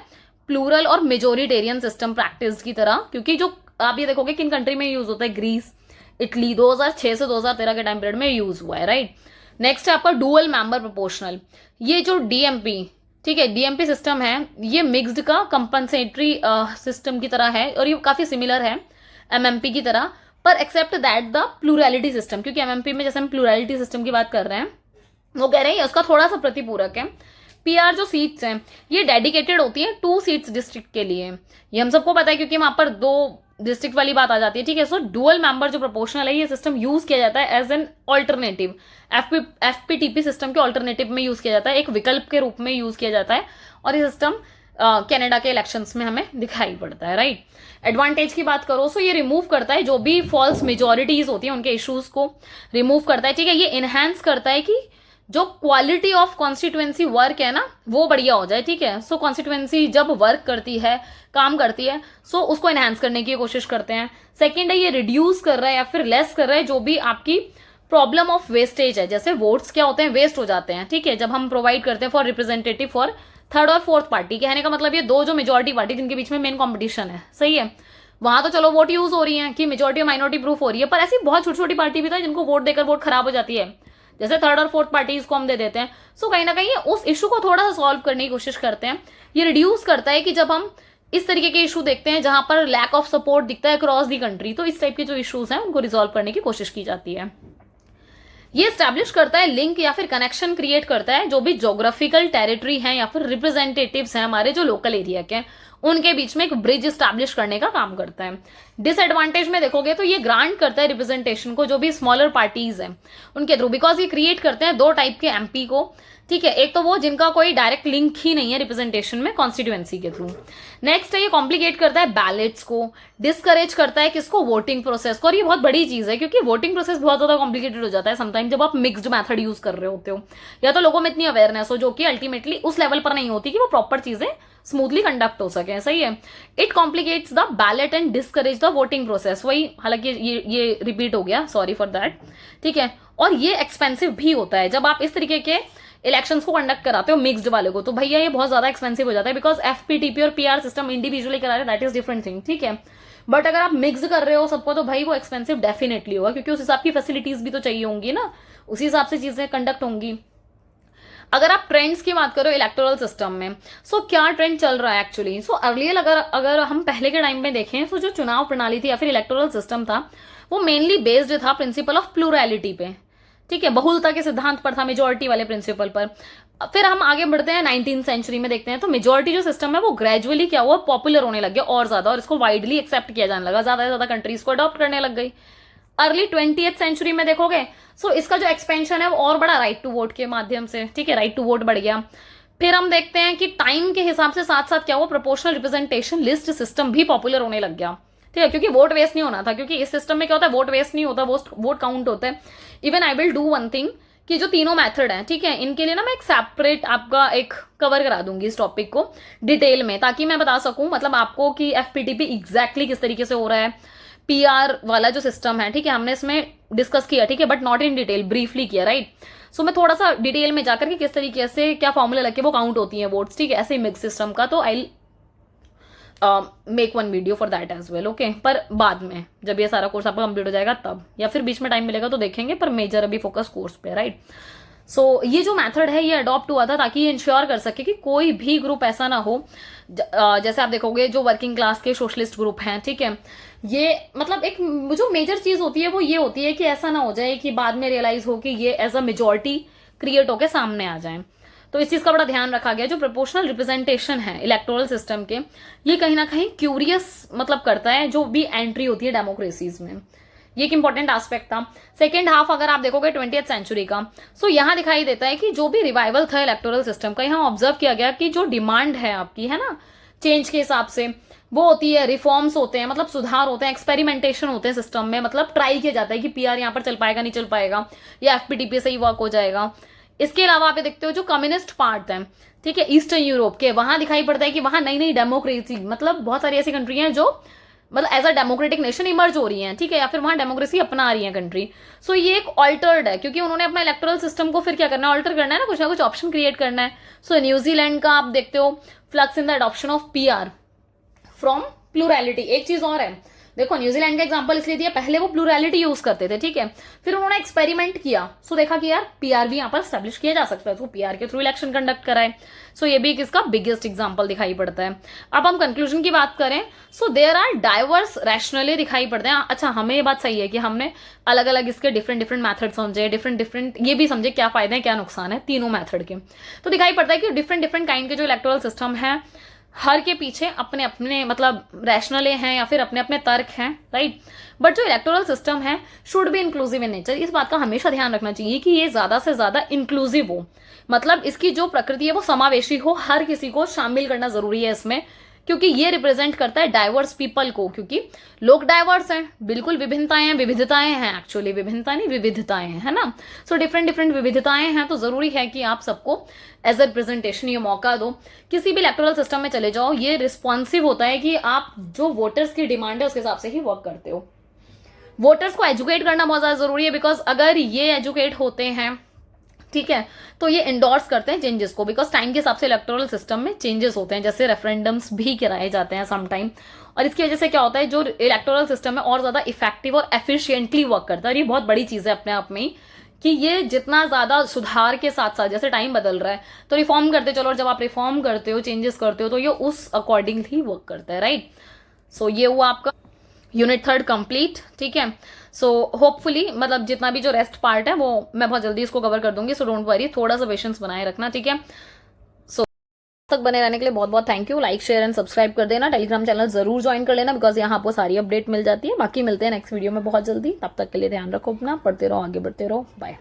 प्लूरल और मेजोरिटेरियन सिस्टम प्रैक्टिस की तरह, क्योंकि जो आप ये देखोगे किन कंट्री में यूज होता है, ग्रीस, इटली, 2006 से 2013 के टाइम पीरियड में यूज हुआ है, राइट। नेक्स्ट है आपका डुअल मेंबर प्रोपोर्शनल। ये जो डीएमपी, ठीक है, डीएमपी सिस्टम है, ये मिक्स्ड का कंपनसेटरी सिस्टम की तरह है, और ये काफी सिमिलर है एमएमपी की तरह, पर except that the plurality system, क्योंकि एमएमपी में जैसे हम प्लूरैलिटी सिस्टम की बात कर रहे हैं, वो कह रहे हैं उसका थोड़ा सा प्रतिपूरक है। पीआर जो सीट्स हैं ये डेडिकेटेड होती हैं 2 सीट्स डिस्ट्रिक्ट के लिए, ये हम सबको पता है क्योंकि वहां पर 2 डिस्ट्रिक्ट वाली बात आ जाती है, ठीक है। सो डुअल मेंबर जो प्रोपोर्शनल है, ये सिस्टम यूज किया जाता है as an alternative, FPTP system के ऑल्टरनेटिव में यूज किया जाता है, एक विकल्प के रूप में यूज किया जाता है, और ये सिस्टम कनाडा के इलेक्शंस में हमें दिखाई पड़ता है, राइट। एडवांटेज की बात करो सो ये रिमूव करता है जो भी फॉल्स मेजोरिटीज होती है उनके इश्यूज को रिमूव करता है, ठीक है। ये इनहेंस करता है कि जो क्वालिटी ऑफ कॉन्स्टिट्यूएंसी वर्क है ना वो बढ़िया हो जाए, ठीक है। सो कॉन्स्टिट्यूएंसी जब वर्क करती है, काम करती है, सो उसको एनहांस करने की कोशिश करते हैं। सेकंड है, ये रिड्यूस कर रहा है या फिर लेस कर रहा है जो भी आपकी प्रॉब्लम ऑफ वेस्टेज है, जैसे वोट्स क्या होते हैं, वेस्ट हो जाते हैं, ठीक है, जब हम प्रोवाइड करते हैं फॉर रिप्रेजेंटेटिव फॉर थर्ड और फोर्थ पार्टी। कहने का मतलब ये 2 जो मेजोरिटी पार्टी जिनके बीच में मेन कॉम्पिटिशन है, सही है, वहां तो चलो वोट यूज हो रही है कि मेजोरिटी और माइनॉरिटी प्रूफ हो रही है, पर ऐसी बहुत छोटी छोटी पार्टी भी था जिनको वोट देकर वोट खराब हो जाती है, जैसे थर्ड और फोर्थ पार्टीज को हम दे देते हैं। सो कहीं ना कहीं उस इशू को थोड़ा सा सॉल्व करने की कोशिश करते हैं। ये रिड्यूस करता है कि जब हम इस तरीके के इशू देखते हैं जहां पर लैक ऑफ सपोर्ट दिखता है अक्रॉस दी कंट्री, तो इस टाइप के जो इश्यूज हैं उनको रिजॉल्व करने की कोशिश की जाती है। ये स्टैब्लिश करता है लिंक या फिर कनेक्शन क्रिएट करता है जो भी ज्योग्राफिकल टेरिटरी हैं या फिर रिप्रेजेंटेटिव्स हैं हमारे जो लोकल एरिया के, उनके बीच में एक ब्रिज स्टैब्लिश करने का काम करता है। डिसएडवांटेज में देखोगे तो ये ग्रांट करता है रिप्रेजेंटेशन को जो भी स्मॉलर पार्टीज हैं उनके थ्रू, बिकॉज ये क्रिएट करते हैं 2 टाइप के एमपी को, ठीक है। एक तो वो जिनका कोई डायरेक्ट लिंक ही नहीं है रिप्रेजेंटेशन में कॉन्स्टिट्यूएंसी के थ्रू। नेक्स्ट है ये कॉम्प्लिकेट करता है बैलेट्स को, डिस्करेज करता है किसको, वोटिंग प्रोसेस को, और ये बहुत बड़ी चीज है क्योंकि वोटिंग प्रोसेस बहुत ज्यादा कॉम्प्लिकेटेड हो जाता है समटाइम जब आप मिक्स्ड मेथड यूज कर रहे होते हो, या तो लोगों में इतनी अवेयरनेस हो जो कि अल्टीमेटली उस लेवल पर नहीं होती कि वो प्रॉपर चीजें स्मूथली कंडक्ट हो सके, सही है। It complicates the ballot and discourage the voting process, वही हालांकि ये रिपीट हो गया, सॉरी फॉर दैट, ठीक है। और ये एक्सपेंसिव भी होता है जब आप इस तरीके के इलेक्शंस को कंडक्ट कराते हो मिक्स्ड वाले को, तो भैया ये बहुत ज्यादा एक्सपेंसिव हो जाता है, बिकॉज एफपीटीपी और पीआर सिस्टम इंडिविजुअली करा रहे, दैट इज डिफरेंट थिंग, ठीक है। बट अगर आप मिक्स कर रहे हो सबको तो भाई वो एक्सपेंसिव डेफिनेटली होगा, क्योंकि उस हिसाब की फैसिलिटीज भी तो चाहिए होंगी ना, उसी हिसाब से चीजें कंडक्ट होंगी। अगर आप ट्रेंड्स की बात करो इलेक्टोरल सिस्टम में, सो क्या ट्रेंड चल रहा है एक्चुअली, सो अर्लियर अगर हम पहले के टाइम में देखें तो जो चुनाव प्रणाली थी या फिर इलेक्टोरल सिस्टम था वो मेनली बेस्ड था प्रिंसिपल ऑफ प्लूरैलिटी पे, ठीक है, बहुलता के सिद्धांत पर था, मेजोरिटी वाले प्रिंसिपल पर। फिर हम आगे बढ़ते हैं 19th सेंचुरी में, देखते हैं तो मेजोरिटी जो सिस्टम है वो ग्रेजुअली क्या हुआ, पॉपुलर होने लग गया और ज्यादा, और इसको वाइडली एक्सेप्ट किया जाने लगा, ज्यादा से ज्यादा कंट्रीज को अडॉप्ट करने लग गई। अर्ली 20th सेंचुरी में देखोगे सो इसका जो एक्सपेंशन है वो और बड़ा राइट टू वोट के माध्यम से, ठीक है, राइट टू वोट बढ़ गया। फिर हम देखते हैं कि टाइम के हिसाब से साथ साथ क्या हुआ, प्रोपोर्शनल रिप्रेजेंटेशन लिस्ट सिस्टम भी पॉपुलर होने लग गया, ठीक है, क्योंकि वोट वेस्ट नहीं होना था, क्योंकि इस सिस्टम में क्या होता है, वोट वेस्ट नहीं होता, वोट काउंट होता है। Even I will do one thing कि जो तीनों मेथड हैं, ठीक है, इनके लिए ना मैं एक सेपरेट आपका एक कवर करा दूंगी इस टॉपिक को डिटेल में, ताकि मैं बता सकूं मतलब आपको कि एफपीटीपी एग्जैक्टली किस तरीके से हो रहा है। पीआर वाला जो सिस्टम है, ठीक है, हमने इसमें डिस्कस किया, ठीक है, but not in detail, briefly किया, राइट। सो मैं थोड़ा सा डिटेल में जाकर के किस तरीके से क्या फॉर्मूला लग के वो काउंट होती है वोट्स, ठीक है, ऐसे मिक्स सिस्टम का, तो I make one video for that as well, okay. पर बाद में जब ये सारा कोर्स आपका कंप्लीट हो जाएगा तब, या फिर बीच में टाइम मिलेगा तो देखेंगे, पर मेजर अभी फोकस कोर्स पे, राइट। सो ये जो मेथड है ये अडॉप्ट हुआ था ताकि ये इंश्योर कर सके कि कोई भी ग्रुप ऐसा ना हो, जैसे आप देखोगे जो वर्किंग क्लास के सोशलिस्ट ग्रुप हैं, ठीक है, ये मतलब एक जो मेजर चीज होती है वो ये होती है कि ऐसा ना हो जाए कि बाद में रियलाइज हो कि ये एज अ मेजोरिटी क्रिएट होकर सामने आ जाए। तो इस चीज का बड़ा ध्यान रखा गया। जो प्रोपोर्शनल रिप्रेजेंटेशन है इलेक्टोरल सिस्टम के, ये कहीं ना कहीं क्यूरियस मतलब करता है जो भी एंट्री होती है डेमोक्रेसीज में, ये एक इंपॉर्टेंट एस्पेक्ट था। सेकेंड हाफ अगर आप देखोगे 20th सेंचुरी का, सो यहां दिखाई देता है कि जो भी रिवाइवल था इलेक्टोरल सिस्टम का, यहां ऑब्जर्व किया गया कि जो डिमांड है आपकी, है ना, चेंज के हिसाब से वो होती है, रिफॉर्म्स होते हैं, मतलब सुधार होते हैं, एक्सपेरिमेंटेशन होते हैं सिस्टम में, मतलब ट्राई किया जाता है कि पीआर यहां पर चल पाएगा नहीं चल पाएगा, या एफपीटीपी से ही वर्क हो जाएगा। इसके अलावा आप देखते हो जो कम्युनिस्ट पार्ट है, ठीक है, ईस्टर्न यूरोप के, वहां दिखाई पड़ता है कि वहां नई नई डेमोक्रेसी, मतलब बहुत सारी ऐसी कंट्री हैं जो मतलब as a democratic nation emerge हो रही हैं, ठीक है, या फिर वहां डेमोक्रेसी अपना रही है कंट्री। सो ये एक ऑल्टर्ड है, क्योंकि उन्होंने अपना इलेक्टोरल सिस्टम को फिर क्या करना है, ऑल्टर करना है ना कुछ ऑप्शन क्रिएट करना है। सो न्यूजीलैंड का आप देखते हो flux in the adoption of PR from plurality. एक चीज और है, देखो न्यूजीलैंड का एग्जांपल इसलिए दिया, पहले वो प्लूरैलिटी यूज करते थे, ठीक है, फिर उन्होंने एक्सपेरिमेंट किया, सो देखा कि यार पीआर भी यहाँ पर स्टैब्लिश किया जा सकता है, तो पीआर के थ्रू इलेक्शन कंडक्ट कराए। सो ये भी एक इसका बिगेस्ट एग्जांपल दिखाई पड़ता है। अब हम कंक्लूजन की बात करें, so there are diverse rationally दिखाई पड़ते हैं। अच्छा, हमें ये बात सही है कि हमने अलग अलग इसके डिफरेंट मेथड समझे, डिफरेंट ये भी समझे क्या फायदे हैं क्या नुकसान है तीनों मेथड के। तो दिखाई पड़ता है कि डिफरेंट काइंड के जो इलेक्टोरल सिस्टम है, हर के पीछे अपने अपने मतलब रैशनल हैं या फिर अपने अपने तर्क हैं, राइट। बट जो इलेक्टोरल सिस्टम है should be inclusive in nature. इस बात का हमेशा ध्यान रखना चाहिए कि ये ज्यादा से ज्यादा इंक्लूसिव हो, मतलब इसकी जो प्रकृति है वो समावेशी हो, हर किसी को शामिल करना जरूरी है इसमें, क्योंकि ये रिप्रेजेंट करता है डाइवर्स पीपल को, क्योंकि लोग डाइवर्स हैं, बिल्कुल विभिन्नताएं हैं, विविधताएं हैं, एक्चुअली विभिन्नता नहीं विविधताएं हैं, है ना। सो डिफरेंट विविधताएं हैं, तो जरूरी है कि आप सबको एज ए रिप्रेजेंटेशन ये मौका दो। किसी भी इलेक्टोरल सिस्टम में चले जाओ, ये रिस्पॉन्सिव होता है कि आप जो वोटर्स की डिमांड है उसके हिसाब से ही वर्क करते हो। वोटर्स को एजुकेट करना बहुत ज्यादा जरूरी है, बिकॉज अगर ये एजुकेट होते हैं, ठीक है, तो ये इंडोर्स करते हैं चेंजेस को, बिकॉज टाइम के हिसाब से इलेक्टोरल सिस्टम में चेंजेस होते हैं, जैसे रेफरेंडम्स भी कराए जाते हैं सम टाइम, और इसकी वजह से क्या होता है, जो इलेक्टोरल सिस्टम है और ज्यादा इफेक्टिव और एफिशिएंटली वर्क करता है। और ये बहुत बड़ी चीज है अपने आप में ही, कि ये जितना ज्यादा सुधार के साथ साथ जैसे टाइम बदल रहा है तो रिफॉर्म करते चलो, और जब आप रिफॉर्म करते हो, चेंजेस करते हो, तो ये उस अकॉर्डिंगली वर्क करता है, राइट। सो ये हुआ आपका यूनिट 3 कंप्लीट, ठीक है। सो होपफुली मतलब जितना भी जो रेस्ट पार्ट है वो मैं बहुत जल्दी इसको कवर कर दूंगी, सो डोंट वरी, थोड़ा सा पेशेंस बनाए रखना, ठीक है। सो तक बने रहने के लिए बहुत बहुत thank you. Like share and subscribe कर देना, टेलीग्राम चैनल जरूर ज्वाइन कर लेना, बिकॉज यहाँ आपको सारी अपडेट मिल जाती है। बाकी मिलते हैं नेक्स्ट वीडियो में बहुत जल्दी, तब तक के लिए ध्यान रखो अपना, पढ़ते रहो, आगे बढ़ते रहो, बाय।